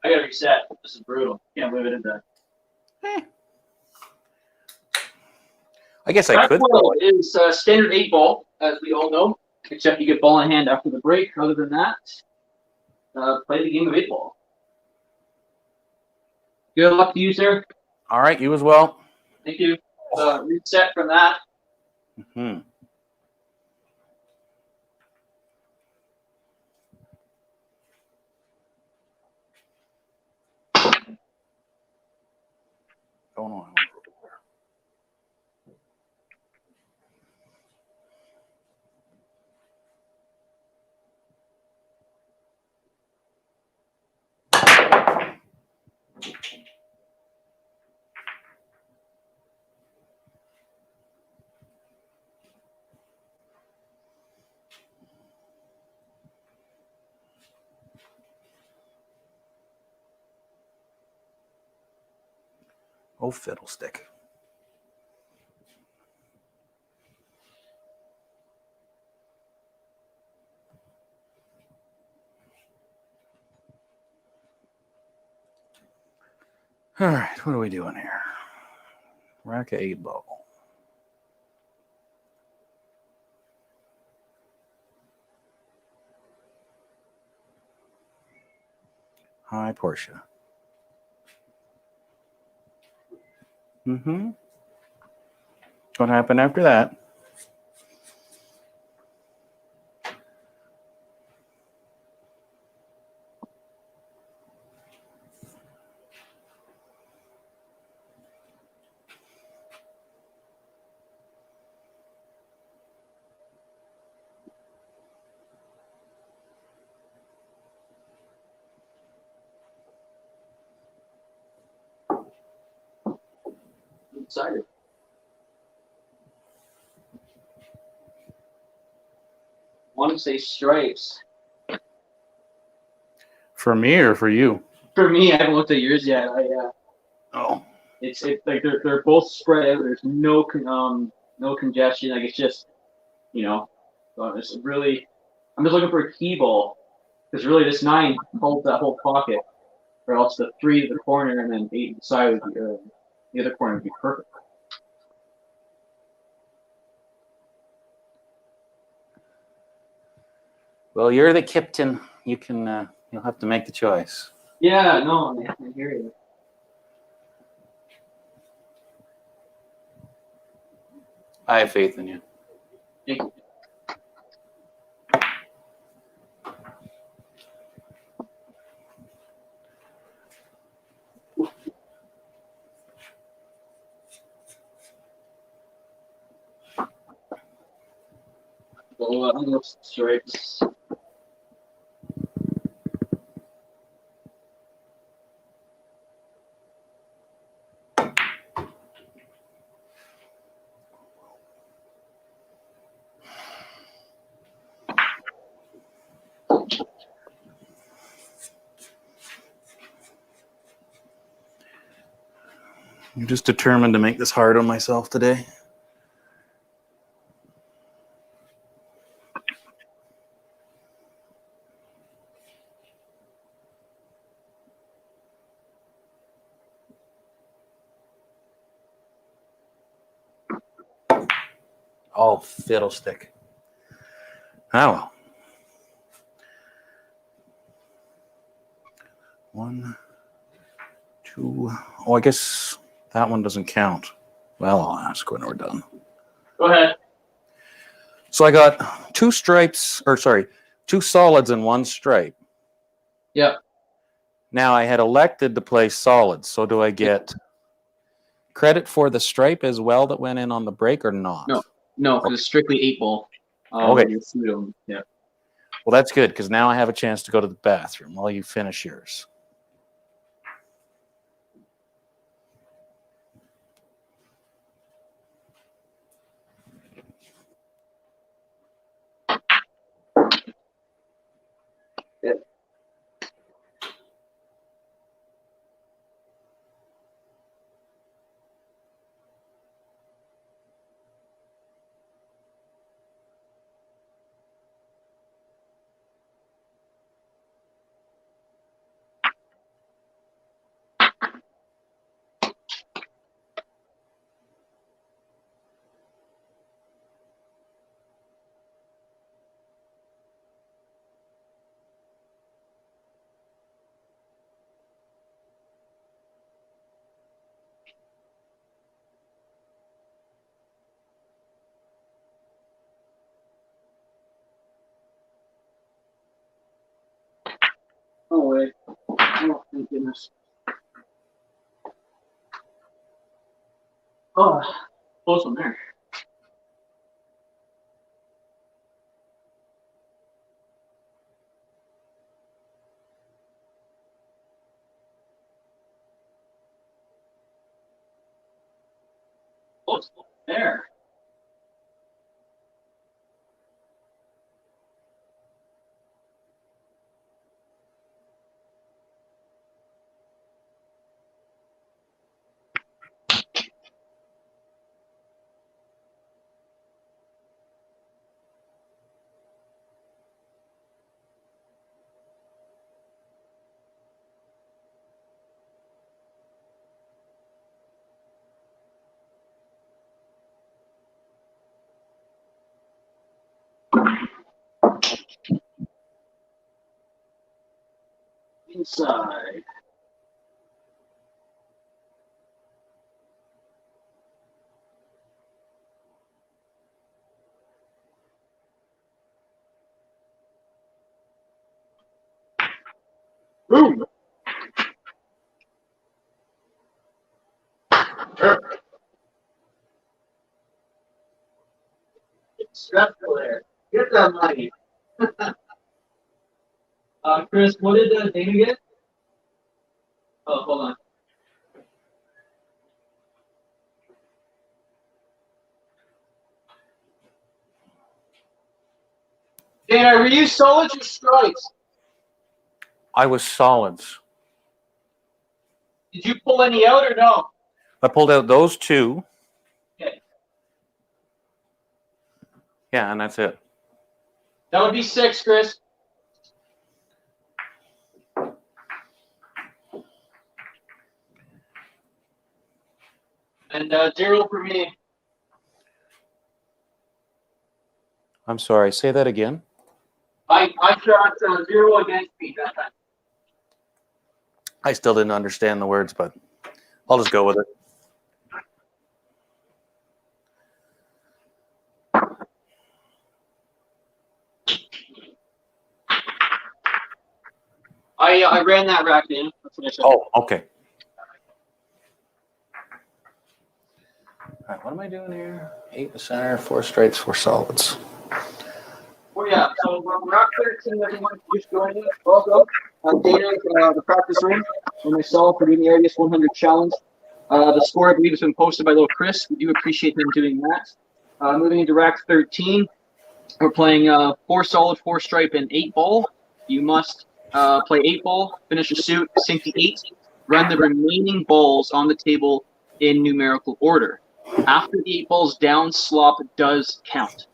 I gotta reset. This is brutal. Can't believe I did that. I guess I Rack could. 12 is standard 8 ball, as we all know, except you get ball in hand after the break. Other than that, play the game of 8 ball. Good luck to you, sir. All right, you as well. Thank you. Reset from that. Hmm. Oh no. Oh, fiddlestick. All right, what are we doing here? Rack of 8 ball. Hi, Portia. Mm-hmm. What happened after that? Excited. Want to say stripes. For me or for you? For me, I haven't looked at yours yet. Oh. It's like they're both spread out. There's no no congestion. Like it's just, you know, it's really. I'm just looking for a key ball because really this 9 holds that whole pocket, or else the 3 to the corner and then 8 to the side would be, the other corner would be perfect. Well, you're the captain. You can. You'll have to make the choice. Yeah, no, I hear you. I have faith in you. Thank you. So I'm gonna stripes. You're just determined to make this hard on myself today. Oh, fiddlestick. Oh, well. 1, 2. Oh, I guess that one doesn't count. Well, I'll ask when we're done. Go ahead. So I got 2 stripes, or sorry, 2 solids and 1 stripe. Yep. Now I had elected to play solids, so do I get credit for the stripe as well that went in on the break or not? No, because it's strictly 8 ball. Okay. You threw them. Yeah. Well, that's good because now I have a chance to go to the bathroom while you finish yours. Oh wait. Oh, thank goodness. Oh, close one there. Close there. Inside. Boom. Stressful there. Get that money. Chris, what did Dana get? Oh, hold on. Dana, were you solids or stripes? I was solids. Did you pull any out or no? I pulled out those two. Okay. Yeah, and that's it. That would be 6, Chris. And 0 for me. I'm sorry. Say that again. I shot 0 against me that time. I still didn't understand the words, but I'll just go with it. I ran that rack in. That's what I said. Oh, okay. All right, what am I doing here? 8 in the center, 4 straights, 4 solids. Oh yeah, so we're up 13, everyone just joining us. Welcome. Dana, the practice room, and myself for doing the RDS 100 challenge. The score, I believe, has been posted by little Chris. We do appreciate him doing that. Moving into rack 13, we're playing 4 solid, 4 stripe, and 8 ball. You must play 8 ball, finish a suit, sink the 8, run the remaining balls on the table in numerical order. After the 8 balls down, slop does count.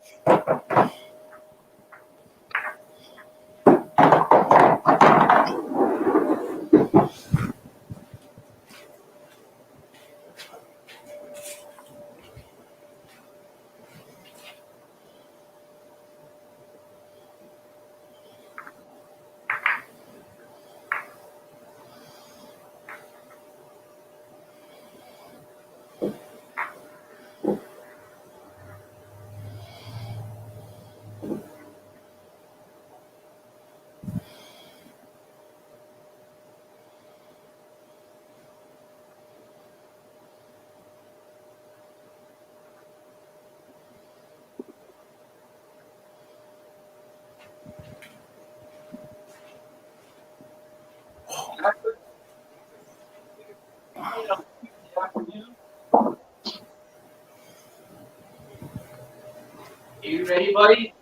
Are you ready, buddy?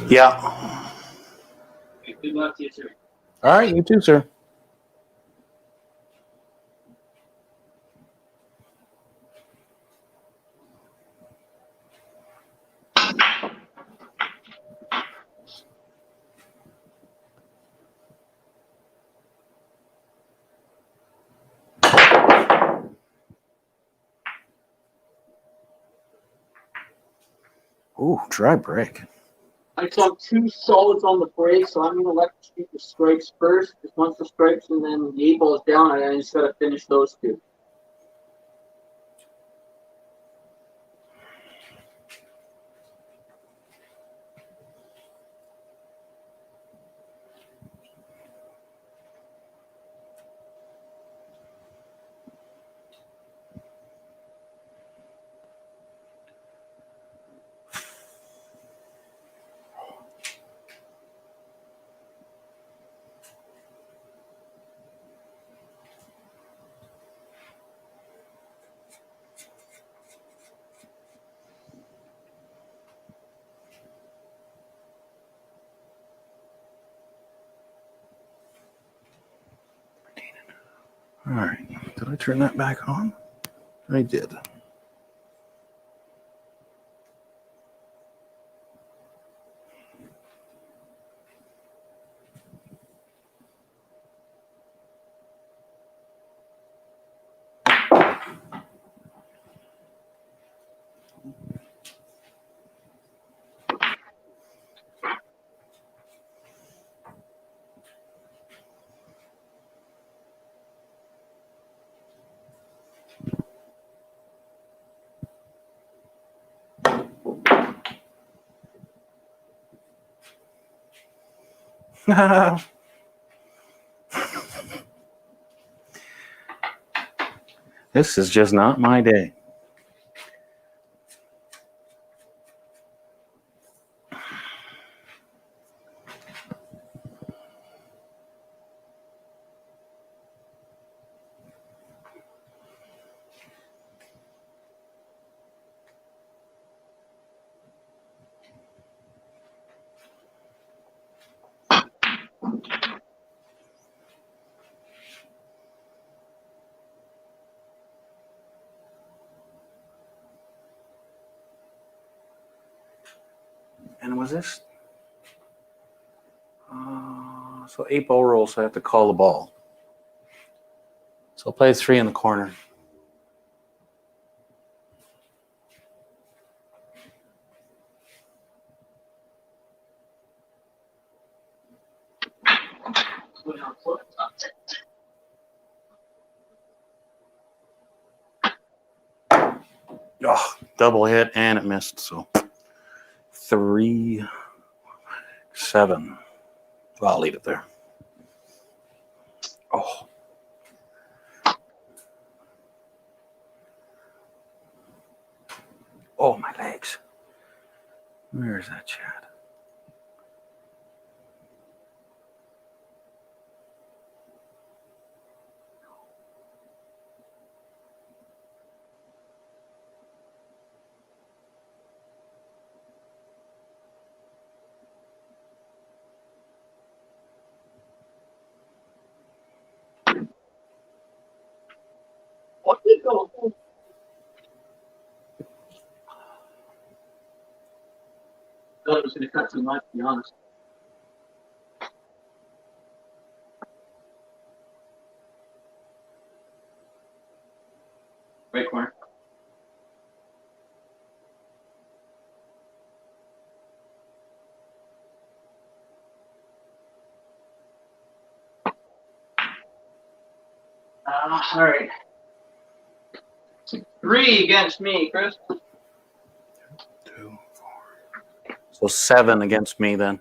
Yeah. Okay, good luck to you, sir. All right, you too, sir. Ooh, dry break. I saw 2 solids on the break, so I'm going to let you shoot the stripes first. Just once the stripes and then the 8 ball is down, and I just got to finish those 2. All right. Did I turn that back on? I did. This is just not my day. And was this? So 8 ball rolls, so I have to call the ball. So I'll play 3 in the corner. Oh, double hit and it missed. So 3, 7. Well, I'll leave it there. Oh. Oh, my legs. Where is that chat? What did go? Thought it was going to cut too much, to be honest. Right corner. All right. 3 against me, Chris. 2, 4. So 7 against me then.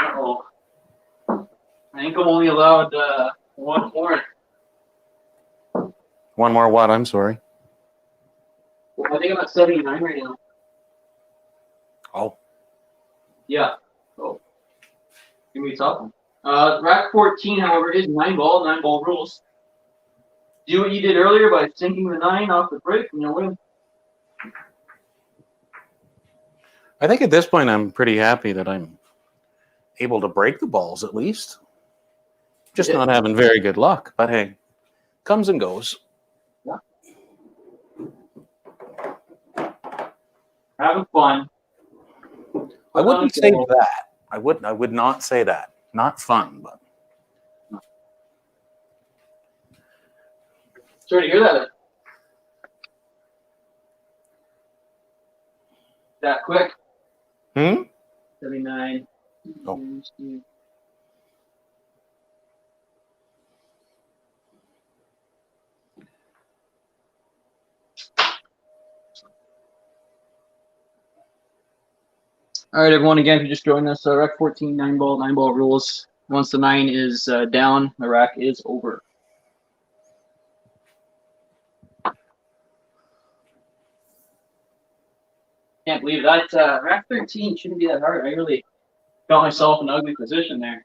Uh-oh. I think I'm only allowed 1 more. One more what? I'm sorry. Well, I think I'm at 79 right now. Oh. Yeah. So, give me a tough one. Rack 14, however, is 9 ball rules. Do what you did earlier by sinking the 9 off the break and you'll win. I think at this point I'm pretty happy that I'm able to break the balls at least. Just not having very good luck, but hey, comes and goes. Yeah. Having fun. I wouldn't say that. I would not say that. Not fun, but Sorry to hear that. That quick. 79. Oh. All right, everyone. Again, if you just joined us, rack 14, 9 ball rules. Once the 9 is down, the rack is over. Can't believe that. Rack 13 shouldn't be that hard. I really got myself in an ugly position there.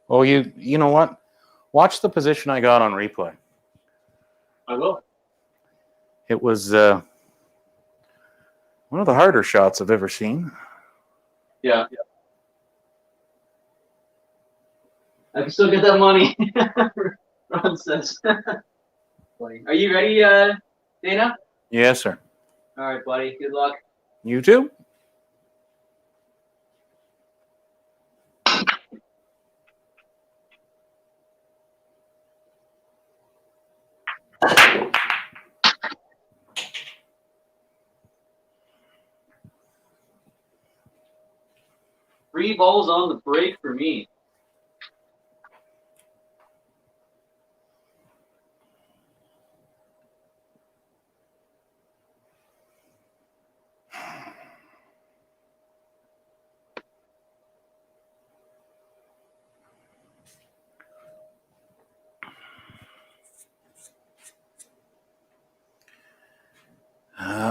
oh, you know what? Watch the position I got on replay. I will. It was one of the harder shots I've ever seen. Yeah. I can still get that money. Ron says. Are you ready, Dana? Yes, sir. All right, buddy. Good luck. You too? Three balls on the break for me.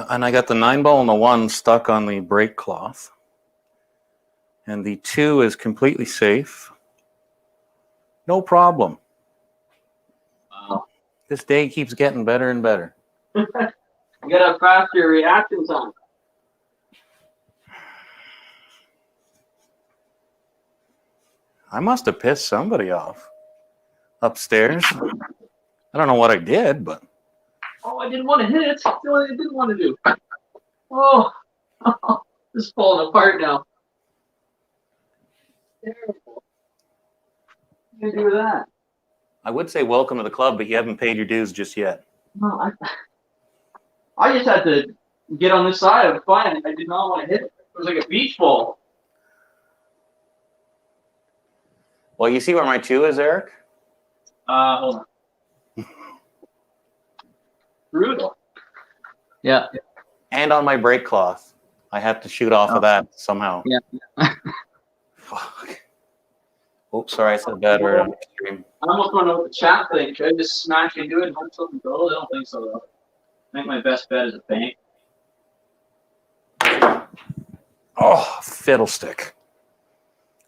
And I got the 9 ball and the 1 stuck on the break cloth. And the 2 is completely safe. No problem. Wow. This day keeps getting better and better. You gotta have faster reaction time. I must have pissed somebody off upstairs. I don't know what I did, but Oh, I didn't want to hit it. That's what I didn't want to do. Oh, this is falling apart now. Terrible. What are you gonna do with that? I would say welcome to the club, but you haven't paid your dues just yet. No, I just had to get on this side. I was fine. I did not want to hit it. It was like a beach ball. Well, you see where my 2 is, Eric? Hold on. Brutal. Yeah. And on my break cloth. I have to shoot off of that somehow. Yeah. Fuck. Oops, sorry, I said a bad word on the stream. I almost want to know what the chat thinks. Should I just smash into it and hope something goes? I don't think so, though. I think my best bet is a bank. Oh, fiddlestick.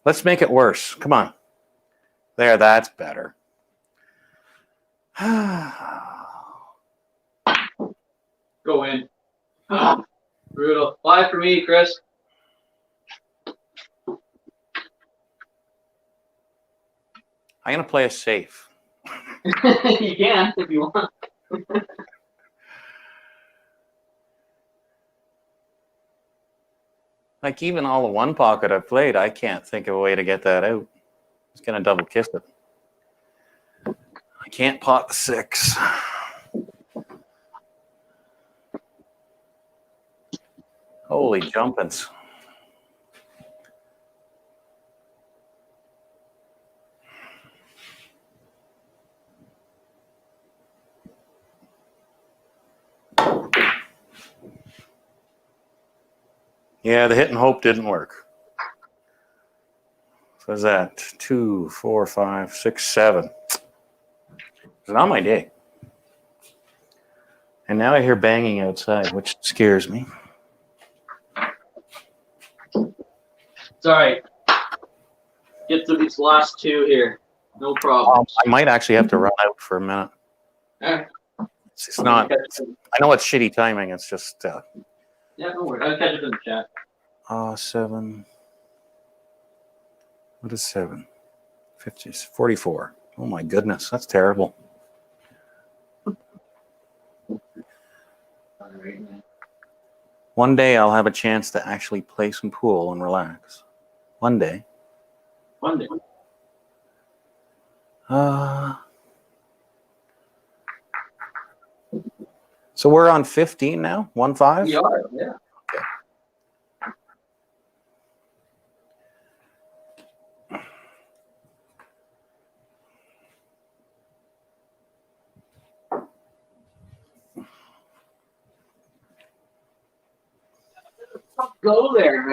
Let's make it worse. Come on. There, that's better. Go in. Brutal. 5 for me, Chris. I'm going to play it safe. You can if you want. Like, even all the 1 pocket I've played, I can't think of a way to get that out. I'm just going to double kiss it. I can't pot the 6. Holy jumpins'. Yeah, the hit and hope didn't work. So is that 2, 4, 5, 6, 7? It's not my day. And now I hear banging outside, which scares me. It's all right. Get through these last 2 here. No problem. I might actually have to run out for a minute. All right. It's not. I know it's shitty timing. It's just. Yeah, no worries. I'll catch it in the chat. 7. What is 7? 50, 44. Oh my goodness, that's terrible. One day I'll have a chance to actually play some pool and relax. One day. One day. So we're on 15 now? 1-5? We are, yeah. Okay. Go there.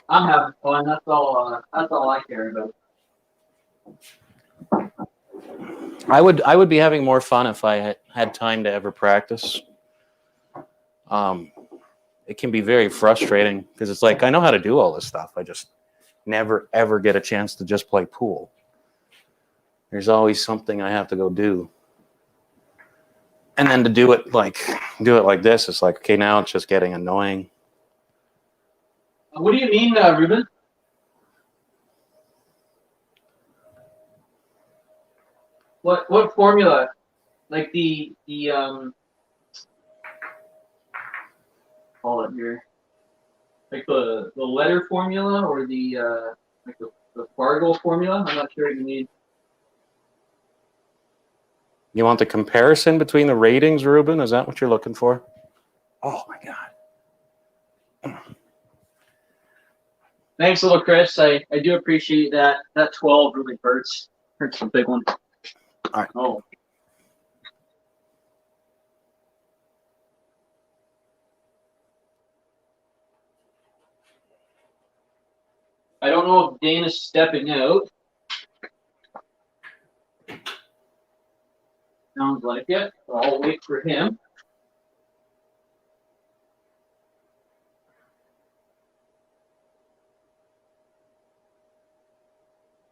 I'm having fun. That's all I care about. I would be having more fun if I had time to ever practice. It can be very frustrating because it's like I know how to do all this stuff. I just never ever get a chance to just play pool. There's always something I have to go do. And then to do it like this, it's like, okay, now it's just getting annoying. What do you mean, Ruben? What formula? Like the call it here. Like the letter formula or the like the Fargo formula? I'm not sure what you mean. You want the comparison between the ratings, Ruben? Is that what you're looking for? Oh my God. Thanks, little Chris. I do appreciate that. That 12 really hurts. Hurts a big one. All right. Oh. I don't know if Dana's stepping out. Sounds like it. So I'll wait for him.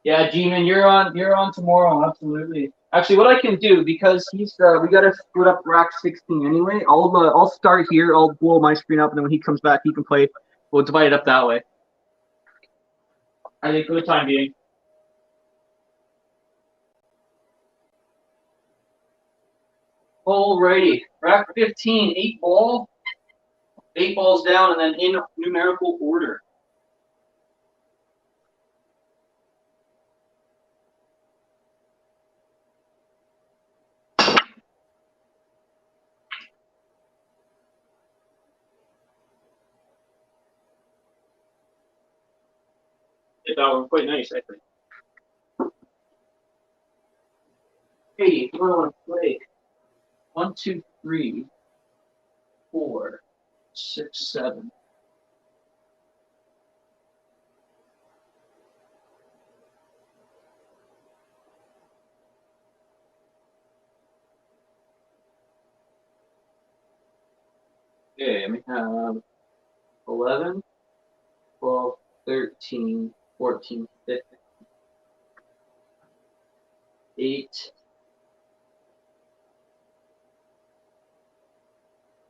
Yeah, G-Man, you're on tomorrow, absolutely. Actually, what I can do, because he's we gotta split up rack 16 anyway. I'll start here. I'll blow my screen up, and then when he comes back, he can play. We'll divide it up that way. I think for the time being. Alrighty, rack 15, 8 ball. 8 balls down, and then in numerical order. Hit that one quite nice, I think. Hey, what do I want to play? 1, 2, 3, 4, 6, 7. Okay, we have 11, 12, 13, 14, 15, 8.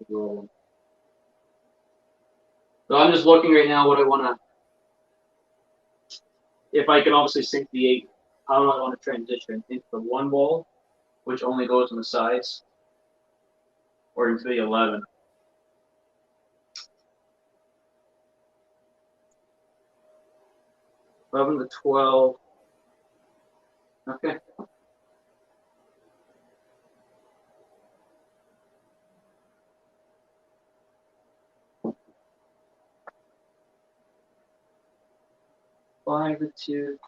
So I'm just looking right now what I want to, if I can obviously sink the 8, how do I want to transition? Into the 1 ball, which only goes on the sides, or into the 11? 11 to 12. Okay. Five to 2.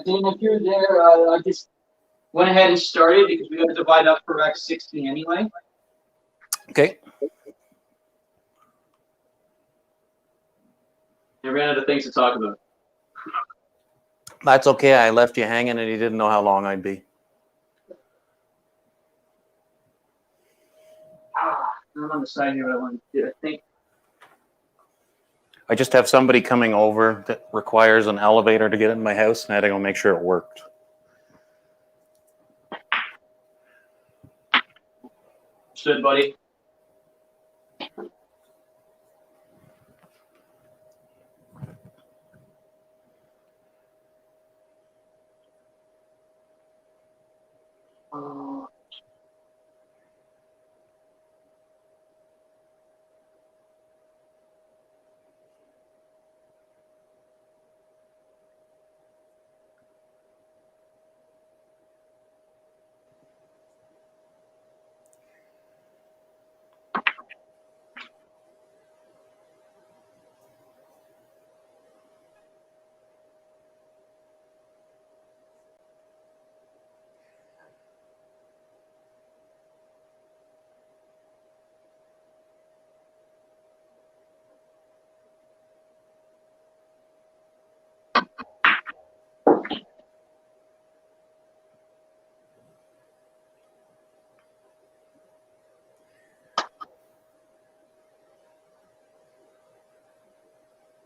Dan, if you're there, I just went ahead and started because we got to divide up for rack 16 anyway. Okay. I ran out of things to talk about. That's okay. I left you hanging and you didn't know how long I'd be. I'm on the side here. What I want to do. I think I just have somebody coming over that requires an elevator to get in my house, and I had to go make sure it worked. stood, buddy.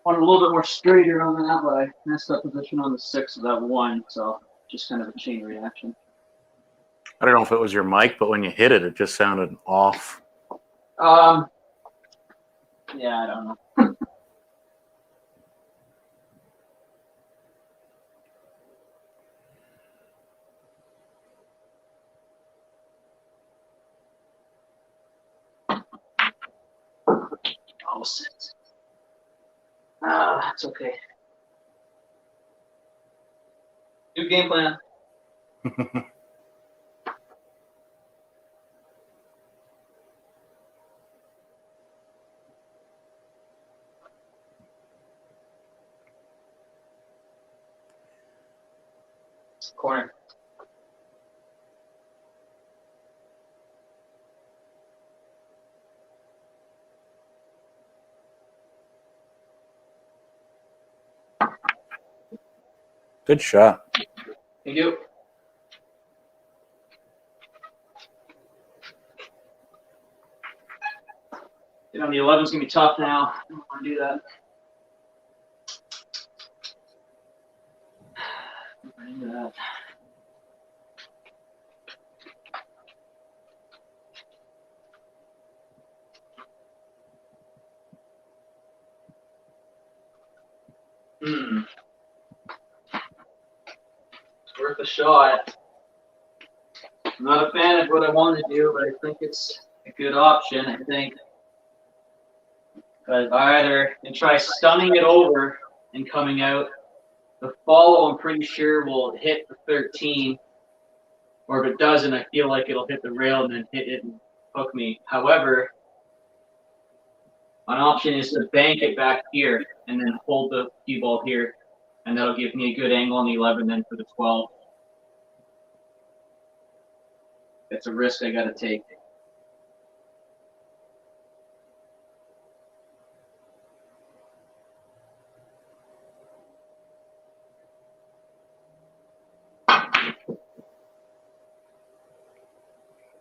Want a little bit more straighter on that, but I messed up position on the 6 of that 1, so just kind of a chain reaction. I don't know if it was your mic, but when you hit it, it just sounded off. Yeah, I don't know. Oh, shit. It's okay. New game plan. Corner. Good shot. Thank you. You know, the 11's gonna be tough now. I don't want to do that. Right into that. It's worth a shot. I'm not a fan of what I want to do, but I think it's a good option. I think. But either and try stunning it over and coming out. The follow, I'm pretty sure, will hit the 13. Or if it doesn't, I feel like it'll hit the rail and then hit it and hook me. However, an option is to bank it back here and then hold the cue ball here. And that'll give me a good angle on the 11 then for the 12. It's a risk I got to take.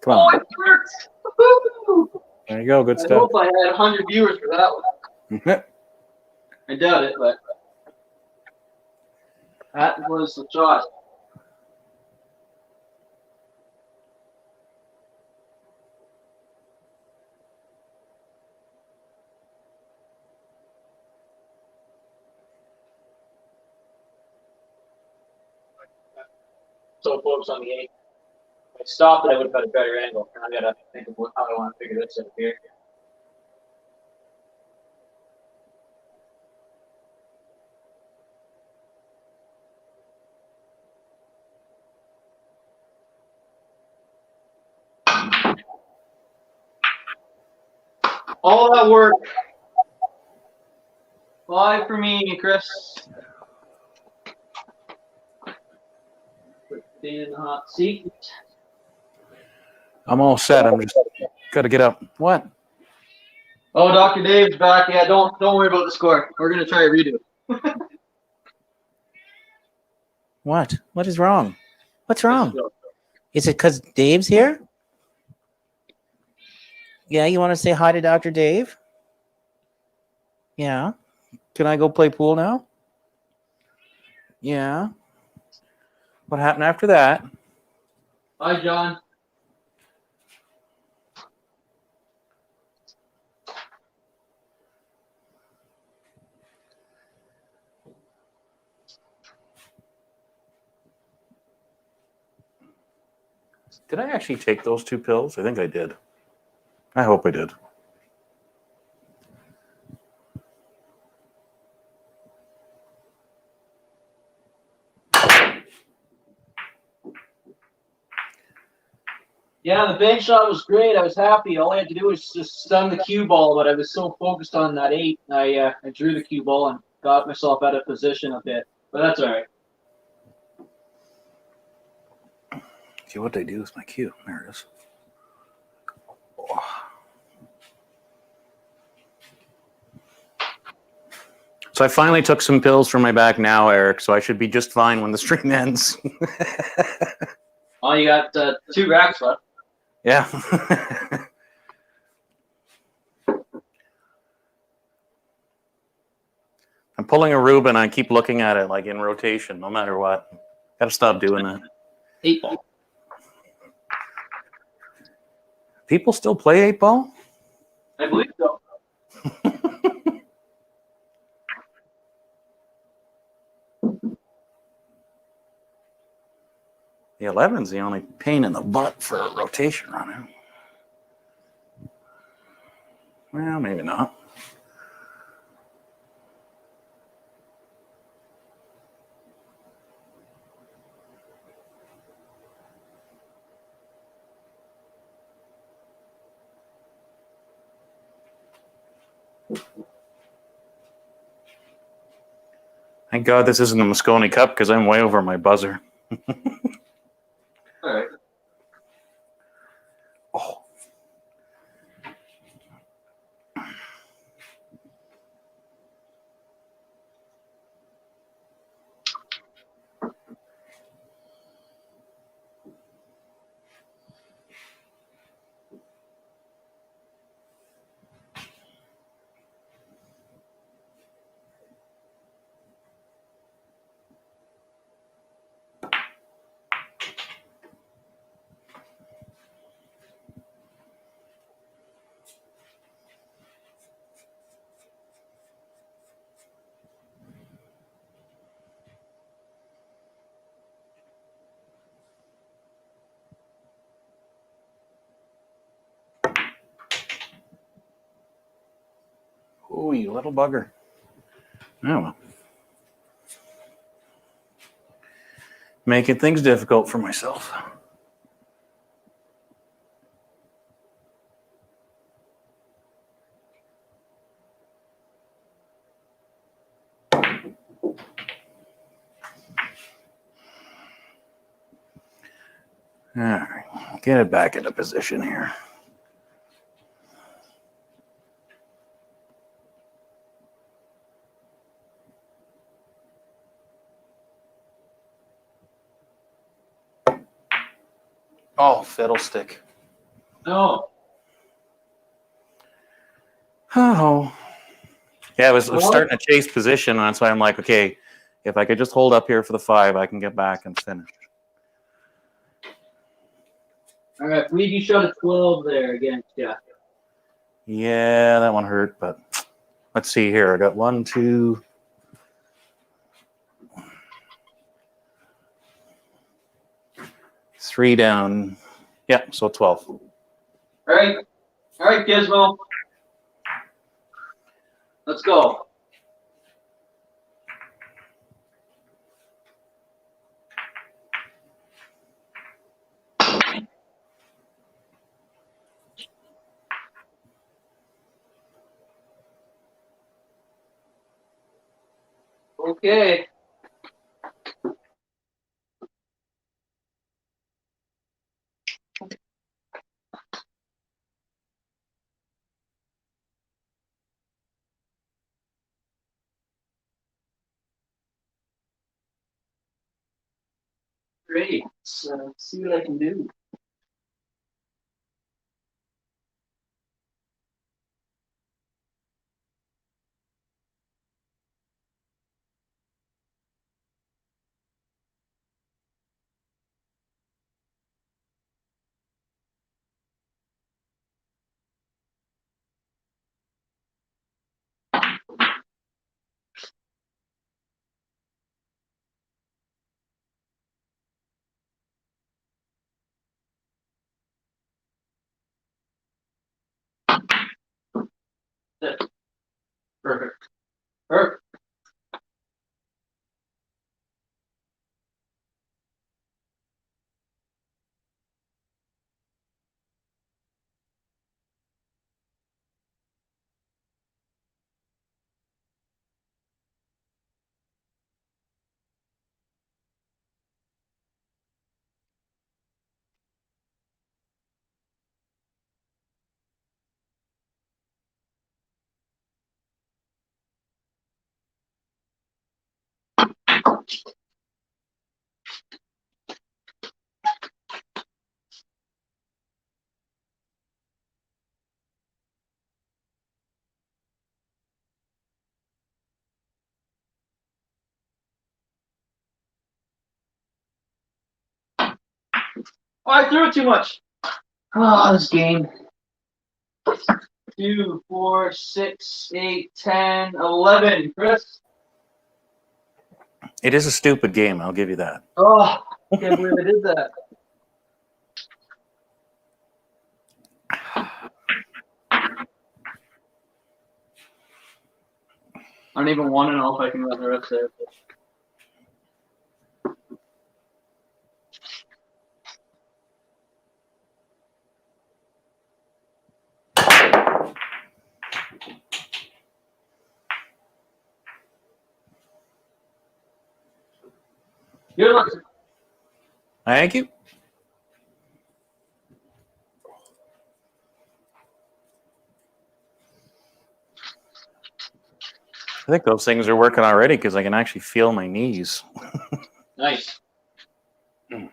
Come on. Oh, it worked! Woo-hoo! There you go. Good I stuff. hope I had 100 viewers for that one. I doubt it, but that was the shot. So focused on the 8. If I stopped it, I would have got a better angle. I gotta think of how I want to figure this out here. All that work. 5 for me, Chris. Put Dana in the hot seat. I'm all set. I'm just got to get up. What? Oh, Dr. Dave's back. Yeah, don't worry about the score. We're gonna try a redo. What? What is wrong? What's wrong? Is it because Dave's here? Yeah, you want to say hi to Dr. Dave? Yeah. Can I go play pool now? Yeah. What happened after that? Hi, John. Did I actually take those 2 pills? I think I did. I hope I did. Yeah, the bank shot was great. I was happy. All I had to do was just stun the cue ball, but I was so focused on that 8. I drew the cue ball and got myself out of position a bit. But that's all right. See what they do with my cue. There it is. So I finally took some pills for my back now, Eric, so I should be just fine when the stream ends. Oh, you got 2 racks left. Yeah. I'm pulling a Reuben. I keep looking at it like in rotation, no matter what. Got to stop doing that. 8 ball. People still play 8 ball? I believe so. The 11's the only pain in the butt for a rotation runner. Well, maybe not. Thank God this isn't the Moscone Cup because I'm way over my buzzer. All right. Oh. Oh, you little bugger. Oh, well. Making things difficult for myself. All right, get it back into position here. Oh, fiddlestick. No. Oh. Yeah, I was starting to chase position, and that's why I'm like, okay, if I could just hold up here for the 5, I can get back and finish. All right, believe you showed a 12 there against Jeff. Yeah, that one hurt, but let's see here. I got 1, 2. Three down. Yeah, so 12. All right, Gizmo. Let's go. Okay. Great. Let's see what I can do. Perfect. Perfect. Oh, I threw it too much. Oh, this game. 2, 4, 6, 8, 10, 11. Chris. It is a stupid game, I'll give you that. Oh, I can't believe I did that. I don't even want to know if I can run the rest there. Good luck. Thank you. I think those things are working already because I can actually feel my knees. Nice. Oh.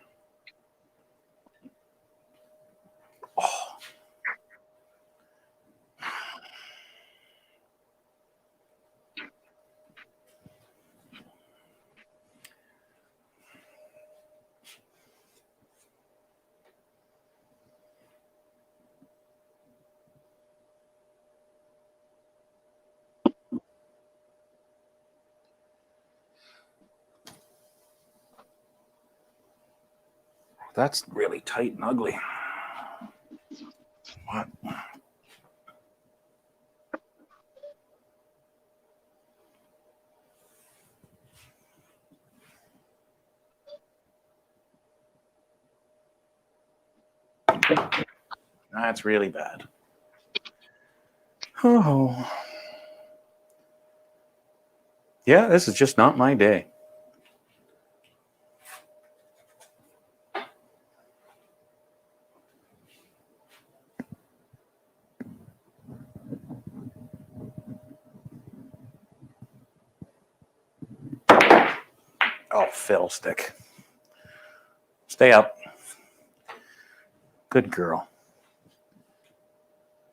That's really tight and ugly. What? That's really bad. Oh. Yeah, this is just not my day. Oh, fiddlestick. Stay up. Good girl.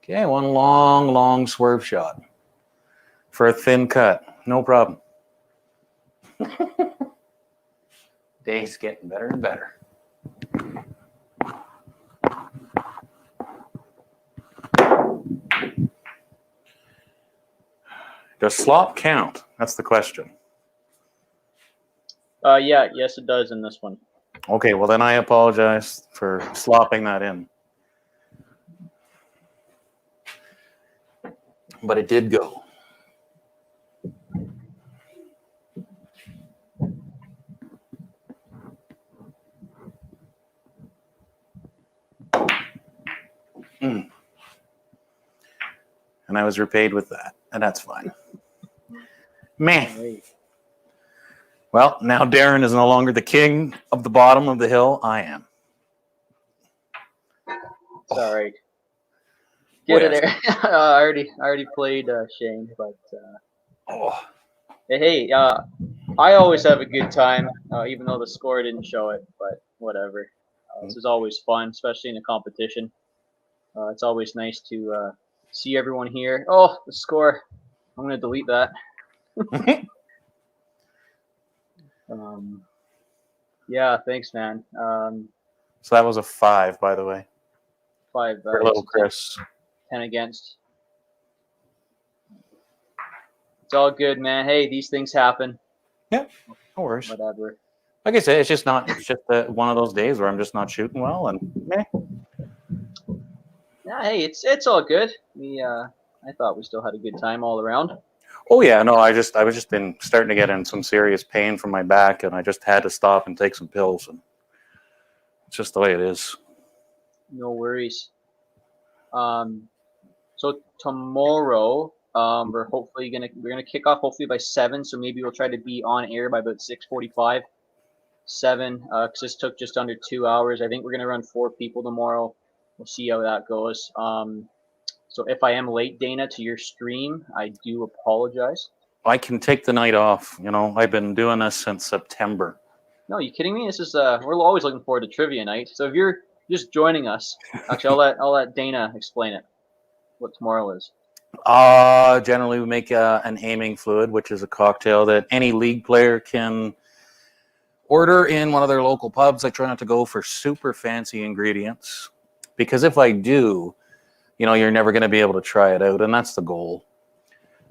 Okay, one long swerve shot for a thin cut. No problem. Day's getting better and better. Does slop count? That's the question. Yes, it does in this one. Okay, well then I apologize for slopping that in. But it did go. And I was repaid with that, and that's fine. Meh. Well, now Darren is no longer the king of the bottom of the hill. I am. It's all right. Get it there. I already played Shane, but hey, I always have a good time, even though the score didn't show it. But whatever. This is always fun, especially in a competition. It's always nice to see everyone here. Oh, the score! I'm gonna delete that. Yeah, thanks, man. So that was a 5, by the way. 5. For little Chris. 10 against. It's all good, man. Hey, these things happen. Yeah, no worries. Whatever. Like I said, it's just one of those days where I'm just not shooting well, and meh. Yeah, hey, it's all good. I thought we still had a good time all around. Oh yeah, no, I was just been starting to get in some serious pain from my back, and I just had to stop and take some pills, and it's just the way it is. No worries. So tomorrow, we're gonna kick off hopefully by 7. So maybe we'll try to be on air by about 6:45, 7. Because this took just under 2 hours. I think we're gonna run 4 people tomorrow. We'll see how that goes. So if I am late, Dana, to your stream, I do apologize. I can take the night off. You know, I've been doing this since September. No, you kidding me? This is we're always looking forward to trivia night. So if you're just joining us, actually, I'll let Dana explain it. What tomorrow is. Generally we make an aiming fluid, which is a cocktail that any league player can order in one of their local pubs. I try not to go for super fancy ingredients, because if I do, you know, you're never going to be able to try it out, and that's the goal.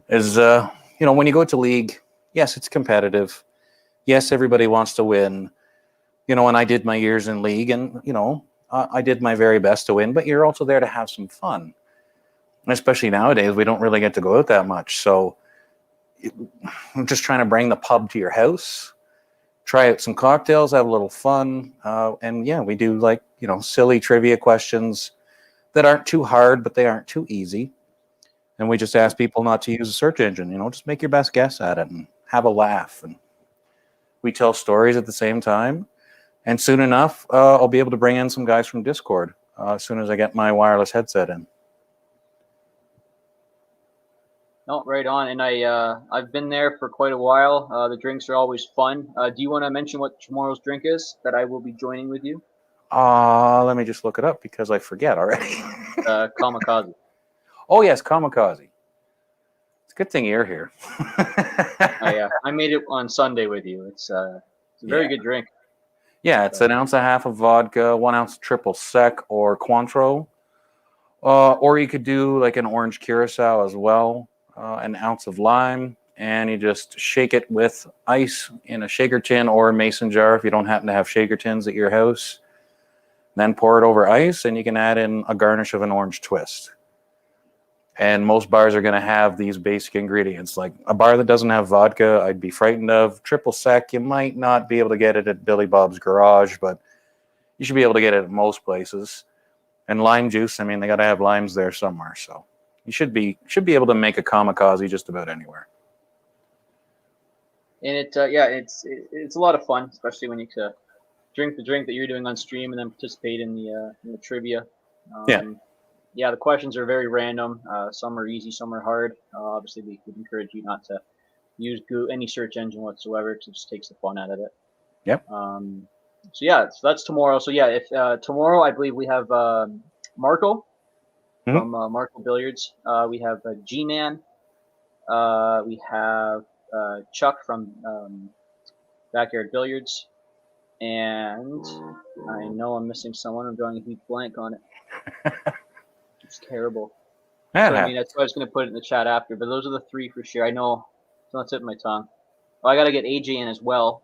Is you know, when you go to league, yes, it's competitive. Yes, everybody wants to win. You know, and I did my years in league, and you know, I did my very best to win. But you're also there to have some fun. And especially nowadays, we don't really get to go out that much. So I'm just trying to bring the pub to your house, try out some cocktails, have a little fun. And yeah, we do like, you know, silly trivia questions that aren't too hard, but they aren't too easy. And we just ask people not to use a search engine, you know, just make your best guess at it and have a laugh. And we tell stories at the same time. And soon enough, I'll be able to bring in some guys from Discord as soon as I get my wireless headset in. No, right on. And I've been there for quite a while. The drinks are always fun. Do you want to mention what tomorrow's drink is that I will be joining with you? Let me just look it up because I forget already. Kamikaze. Oh yes, Kamikaze. It's a good thing you're here. I made it on Sunday with you. It's a very good drink. Yeah, it's an ounce and a half of vodka, 1 ounce triple sec or Cointreau. Or you could do like an orange curacao as well, an ounce of lime, and you just shake it with ice in a shaker tin or a mason jar if you don't happen to have shaker tins at your house. Then pour it over ice, and you can add in a garnish of an orange twist. And most bars are going to have these basic ingredients. Like a bar that doesn't have vodka, I'd be frightened of. Triple sec, you might not be able to get it at Billy Bob's Garage, but you should be able to get it at most places. And lime juice. I mean, they got to have limes there somewhere. So you should be able to make a kamikaze just about anywhere. And it's a lot of fun, especially when you drink the drink that you're doing on stream and then participate in the trivia. Yeah, the questions are very random. Some are easy, some are hard. Obviously, we would encourage you not to use any search engine whatsoever, because it just takes the fun out of it. Yep. So that's tomorrow. So yeah, if tomorrow I believe we have Marco from Marco Billiards. We have G-Man. We have Chuck from Backyard Billiards. And I know I'm missing someone. I'm drawing a huge blank on it. It's terrible. So, I mean, that's why I was going to put it in the chat after. But those are the three for sure. I know it's on the tip of my tongue. Well, I got to get AJ in as well.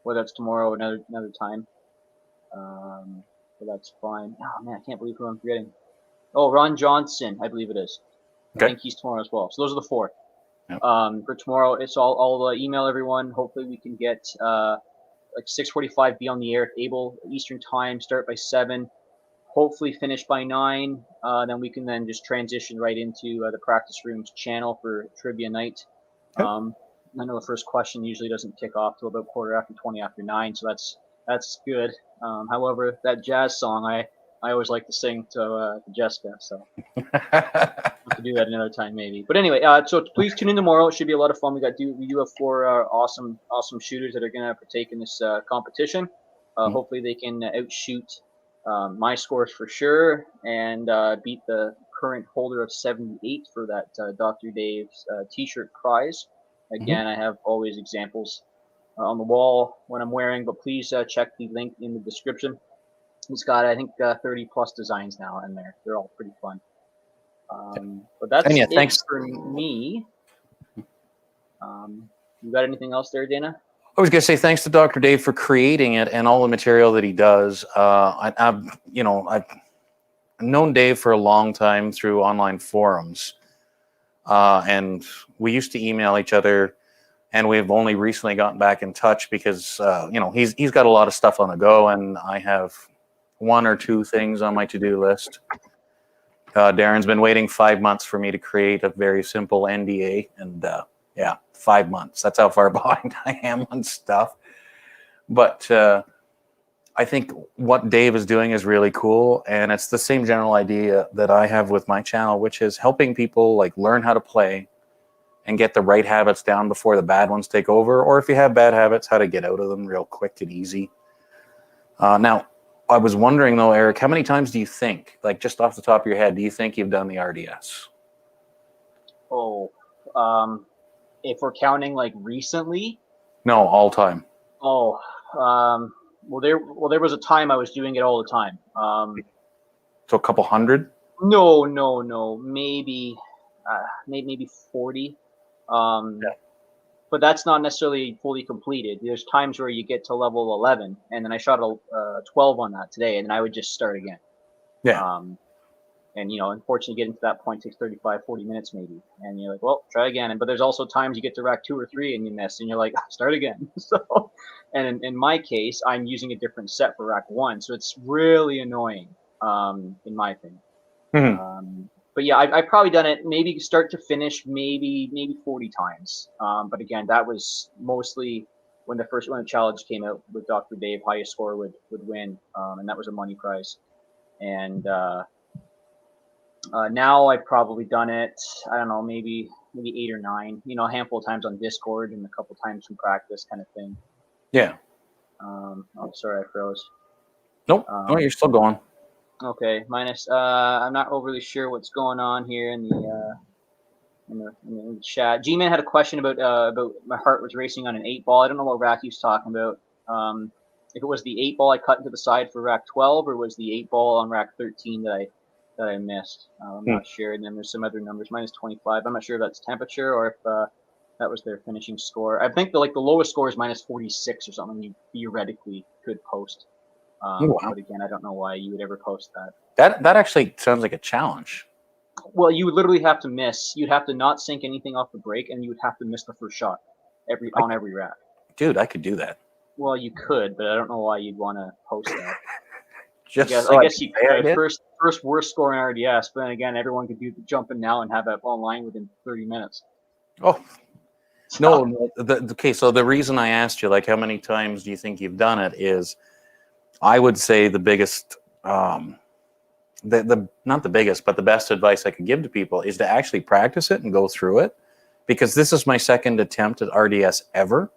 Whether it's tomorrow or another time. But that's fine. Oh man, I can't believe who I'm forgetting. Oh, Ron Johnson, I believe it is. Okay. I think he's tomorrow as well. So those are the four. Yep. For tomorrow, it's I'll email everyone. Hopefully, we can get like 6:45 be on the air if able Eastern time. Start by 7. Hopefully finish by 9. Then we can then just transition right into the practice rooms channel for trivia night. Yep. I know the first question usually doesn't kick off till about 9:15, so that's good. However, that jazz song I always like to sing to Jessica, so we'll have to do that another time maybe. But anyway, so please tune in tomorrow. It should be a lot of fun. We do have 4 awesome shooters that are going to partake in this competition. Hopefully they can outshoot my scores for sure and beat the current holder of 78 for that Dr. Dave's T-shirt prize. Again, I have always examples on the wall when I'm wearing, but please check the link in the description. It's got, I think, 30 plus designs now in there. They're all pretty fun. But that's it for me. You got anything else there, Dana? I was going to say thanks to Dr. Dave for creating it and all the material that he does. I've known Dave for a long time through online forums, and we used to email each other. And we've only recently gotten back in touch because he's got a lot of stuff on the go, and I have 1 or 2 things on my to-do list. Darren's been waiting 5 months for me to create a very simple NDA, and 5 months. That's how far behind I am on stuff. But I think what Dave is doing is really cool, and it's the same general idea that I have with my channel, which is helping people like learn how to play and get the right habits down before the bad ones take over, or if you have bad habits, how to get out of them real quick and easy. Now, I was wondering though, Eric, how many times do you think, like just off the top of your head, do you think you've done the RDS? Oh, if we're counting like recently? No, all time. Oh, well, there was a time I was doing it all the time. So a couple hundred? No, maybe 40. But that's not necessarily fully completed. There's times where you get to level 11, and then I shot a 12 on that today, and then I would just start again. Yeah. And unfortunately, getting to that point takes 35, 40 minutes maybe, and you're like, well, try again. But there's also times you get to rack 2 or 3 and you miss, and you're like, start again. So, and in my case, I'm using a different set for rack 1, so it's really annoying, in my opinion. But yeah, I've probably done it maybe start to finish, maybe 40 times. But again, that was mostly when the challenge came out with Dr. Dave, highest score would win, and that was a money prize. And now I've probably done it, I don't know, maybe 8 or 9. A handful of times on Discord and a couple times in practice, kind of thing. Yeah. Oh, sorry, I froze. Nope. No, you're still going. Okay, minus. I'm not overly sure what's going on here in the chat. G-Man had a question about my heart was racing on an 8-ball. I don't know what rack he was talking about. If it was the 8-ball I cut into the side for rack 12, or was the 8-ball on rack 13 that I missed. I'm not sure. And then there's some other numbers. Minus 25. I'm not sure if that's temperature or if that was their finishing score. I think the lowest score is minus 46 or something. You theoretically could post. Wow. But again, I don't know why you would ever post that. That actually sounds like a challenge. Well, you would literally have to miss. You'd have to not sink anything off the break, and you would have to miss the first shot on every rack. Dude, I could do that. Well, you could, but I don't know why you'd want to post that. Just I guess you could. first worst score in RDS, but then again, everyone could do the jumping now and have it online within 30 minutes. Oh, no. Okay, so the reason I asked you, like, how many times do you think you've done it is, I would say the biggest, not the biggest, but the best advice I could give to people is to actually practice it and go through it, because this is my second attempt at RDS ever.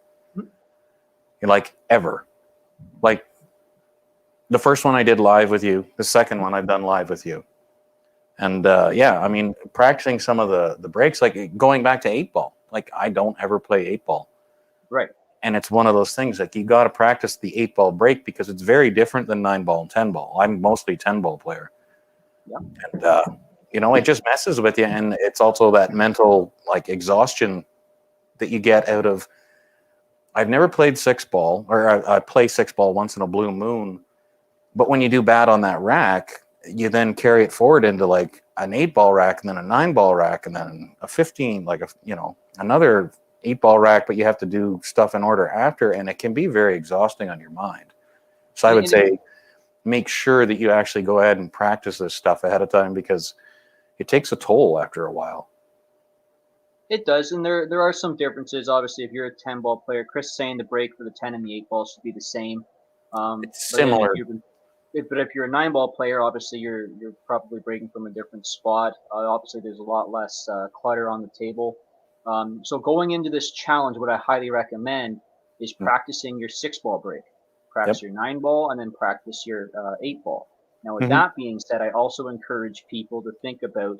Like, ever. Like, the first one I did live with you. The second one I've done live with you. And yeah, I mean, practicing some of the breaks, like going back to 8-ball. Like, I don't ever play 8-ball. Right. And it's one of those things, like, you got to practice the 8-ball break because it's very different than 9-ball and 10-ball. I'm mostly 10-ball player. Yeah. And, you know, it just messes with you. And it's also that mental, like, exhaustion that you get out of, I've never played 6-ball, or I play 6-ball once in a blue moon. But when you do bad on that rack, you then carry it forward into like an 8-ball rack, and then a 9-ball rack, and then a 15, like a, you know, another 8-ball rack, but you have to do stuff in order after, and it can be very exhausting on your mind. So I would say make sure that you actually go ahead and practice this stuff ahead of time, because it takes a toll after a while. It does, and there are some differences. Obviously, if you're a 10-ball player, Chris is saying the break for the 10 and the 8-ball should be the same. It's But then similar. but if you're a 9-ball player, obviously you're probably breaking from a different spot. Obviously, there's a lot less clutter on the table. So going into this challenge, what I highly recommend is practicing your 6-ball break. Practice your 9-ball, and then practice your 8-ball. Now, with that being said, I also encourage people to think about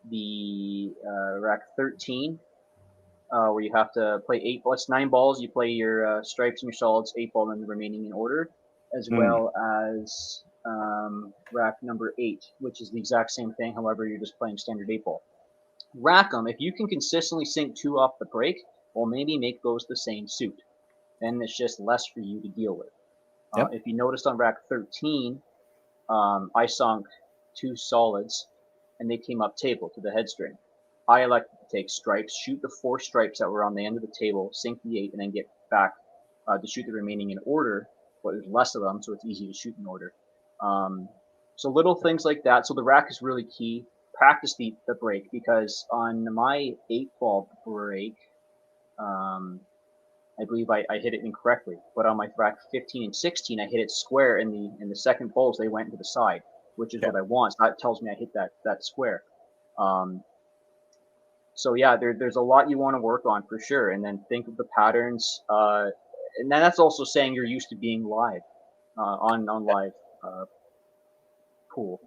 the rack 13, where you have to play 8 ball. It's 9 balls. You play your stripes and your solids, 8-ball, and the remaining in order, as well as rack number 8, which is the exact same thing. However, you're just playing standard 8-ball. Rack them. If you can consistently sink 2 off the break, well, maybe make those the same suit. Then it's just less for you to deal with. If you noticed on rack 13, I sunk 2 solids, and they came up table to the head string. I elected to take stripes, shoot the 4 stripes that were on the end of the table, sink the 8, and then get back to shoot the remaining in order. But there's less of them, so it's easy to shoot in order. So little things like that. So the rack is really key. Practice the break, because on my 8-ball break, I believe I hit it incorrectly. But on my rack 15 and 16, I hit it square. In the second balls, they went to the side, which is what I want. So that tells me I hit that square. So yeah, there's a lot you want to work on for sure, and then think of the patterns. And then that's also saying you're used to being live on live pool.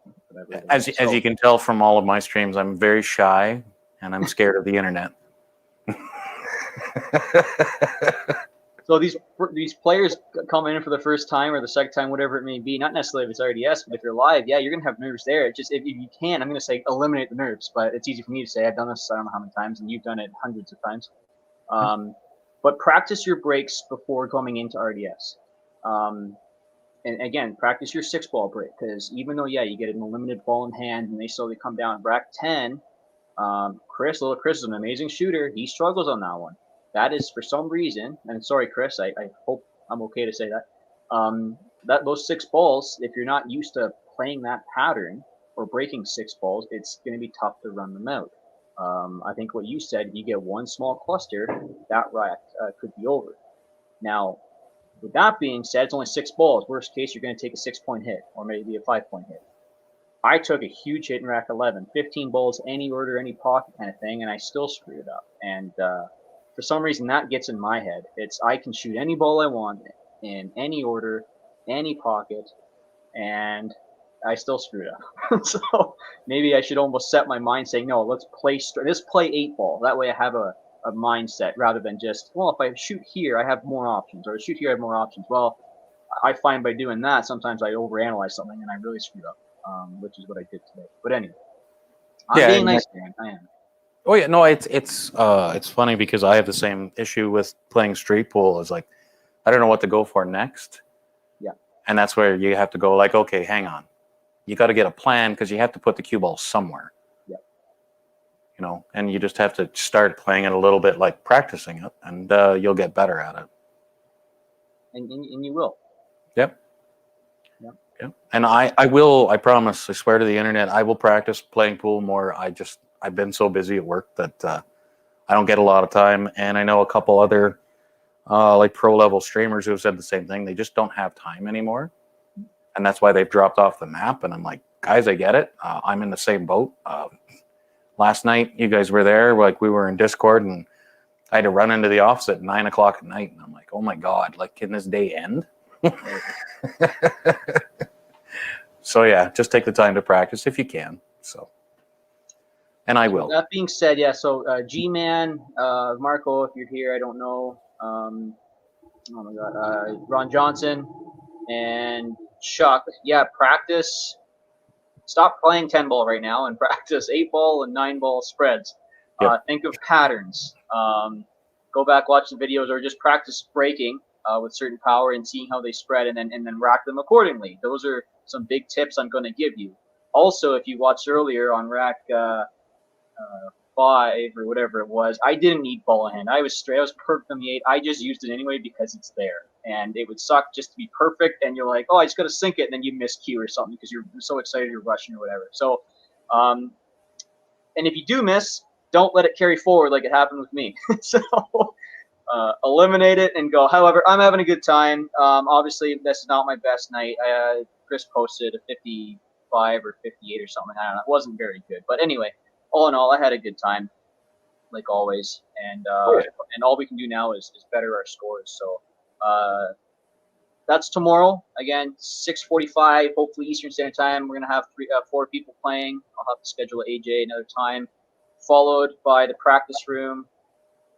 As you can tell from all of my streams, I'm very shy and I'm scared of the internet. So these players coming in for the first time or the second time, whatever it may be, not necessarily if it's RDS, but if you're live, yeah, you're gonna have nerves there. It's just if you can, I'm gonna say eliminate the nerves, but it's easy for me to say. I've done this I don't know how many times, and you've done it hundreds of times. But practice your breaks before coming into RDS. And again, practice your 6-ball break, because even though you get an eliminated ball in hand and they slowly come down. Rack 10, little Chris is an amazing shooter. He struggles on that one. That is for some reason, and sorry, Chris, I hope I'm okay to say that. That those 6 balls, if you're not used to playing that pattern or breaking 6 balls, it's going to be tough to run them out. I think what you said, if you get one small cluster, that rack could be over. Now, with that being said, it's only 6 balls. Worst case, you're going to take a 6-point hit or maybe a 5-point hit. I took a huge hit in rack 11, 15 balls, any order, any pocket kind of thing, and I still screwed it up. And for some reason, that gets in my head. I can shoot any ball I want in any order, any pocket, and I still screwed up. So maybe I should almost set my mind saying, no, let's play 8-ball. That way I have a mindset rather than just, well, if I shoot here, I have more options, or shoot here, I have more options. Well, I find by doing that, sometimes I overanalyze something and I really screw up, which is what I did today. But anyway, I'm being nice, man. I am. Oh yeah, no, it's funny because I have the same issue with playing street pool. It's like, I don't know what to go for next. Yeah. And that's where you have to go like, okay, hang on. You got to get a plan, because you have to put the cue ball somewhere. Yeah. You know, and you just have to start playing it a little bit, like practicing it, and you'll get better at it. And you will. Yep. Yep. Yeah. And I promise, I swear to the internet, I will practice playing pool more. I've been so busy at work that I don't get a lot of time. And I know a couple other like pro level streamers who have said the same thing. They just don't have time anymore. And that's why they've dropped off the map. And I'm like, guys, I get it. I'm in the same boat. Last night, you guys were there. Like, we were in Discord, and I had to run into the office at 9 o'clock at night. And I'm like, oh my God, like, can this day end? So yeah, just take the time to practice if you can. So, and I will. That being said, yeah. So G-Man, Marco, if you're here, I don't know. Oh my God, Ron Johnson and Chuck. Yeah, practice. Stop playing 10-ball right now and practice 8-ball and 9-ball spreads. Yep. Think of patterns. Go back, watch the videos, or just practice breaking with certain power and seeing how they spread, and then rack them accordingly. Those are some big tips I'm going to give you. Also, if you watched earlier on rack 5 or whatever it was, I didn't need ball in hand. I was straight. I was perfect on the 8. I just used it anyway because it's there. And it would suck just to be perfect, and you're like, oh, I just got to sink it, and then you miss cue or something because you're so excited you're rushing or whatever. So, and if you do miss, don't let it carry forward like it happened with me. So eliminate it and go. However, I'm having a good time. Obviously, this is not my best night. Chris posted a 55 or 58 or something. I don't know. It wasn't very good. But anyway, all in all, I had a good time, like always. And and all we can do now is better our scores. So that's tomorrow. Again, 6:45, hopefully Eastern Standard Time. We're going to have 4 people playing. I'll have to schedule AJ another time. Followed by the practice room.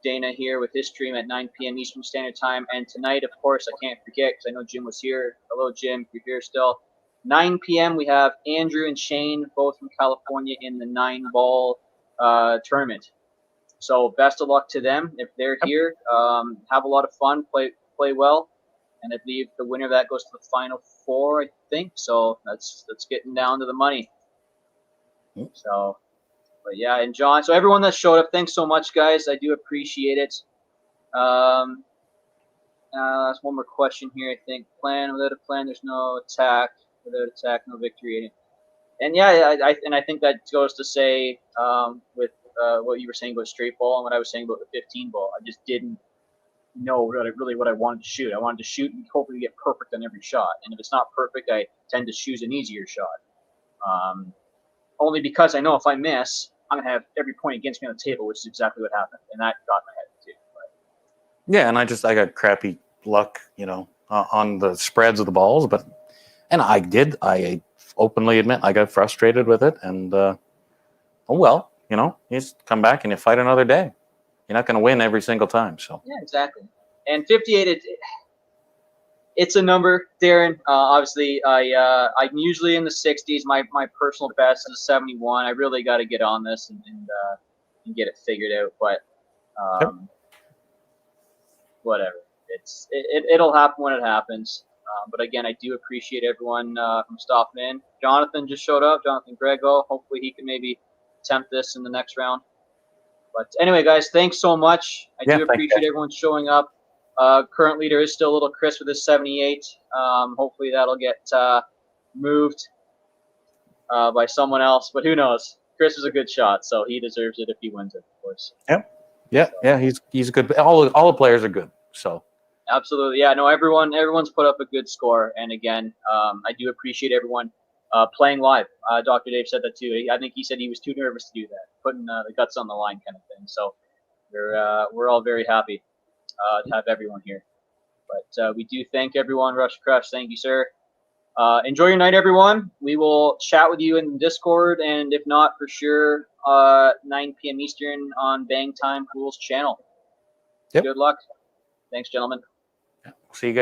Dana here with his stream at 9 p.m. Eastern Standard Time. And tonight, of course, I can't forget because I know Jim was here. Hello, Jim, if you're here still. 9 p.m. we have Andrew and Shane, both from California, in the 9-ball tournament. So best of luck to them if they're here. Have a lot of fun, play well, and I believe the winner of that goes to the Final 4, I think. So that's getting down to the money. So. But yeah, and John, so everyone that showed up, thanks so much, guys. I do appreciate it. There's one more question here, I think. Plan without a plan, there's no attack. Without attack, no victory. And yeah, I think that goes to say with what you were saying about straight ball and what I was saying about the 15-ball. I just didn't know really what I wanted to shoot. I wanted to shoot and hopefully get perfect on every shot. And if it's not perfect, I tend to choose an easier shot. Only because I know if I miss, I'm going to have every point against me on the table, which is exactly what happened. And that got my head, too. But. Yeah, and I got crappy luck, on the spreads of the balls. And I openly admit I got frustrated with it. And, oh, well, you just come back and you fight another day. You're not going to win every single time. So. Yeah, exactly. And 58, it's a number, Darren. Obviously, I'm usually in the 60s. My personal best is 71. I really got to get on this and get it figured out. But whatever. It'll happen when it happens. But again, I do appreciate everyone from stopping in. Jonathan just showed up. Jonathan Grego. Hopefully, he can maybe attempt this in the next round. But anyway, guys, thanks so much. I do appreciate everyone showing up. Current leader is still little Chris with his 78. Hopefully that'll get moved by someone else, but who knows? Chris is a good shot, so he deserves it if he wins it, of course. Yeah. He's good. All the players are good. So. Absolutely, yeah. No, everyone's put up a good score, and again, I do appreciate everyone playing live. Dr. Dave said that too. I think he said he was too nervous to do that, putting the guts on the line kind of thing. So we're all very happy to have everyone here. But we do thank everyone. Rush Crush, thank you, sir. Enjoy your night, everyone. We will chat with you in Discord, and if not, for sure, 9 p.m. Eastern on Bang Time Pools channel. Yep. Good luck. Thanks, gentlemen. See you guys.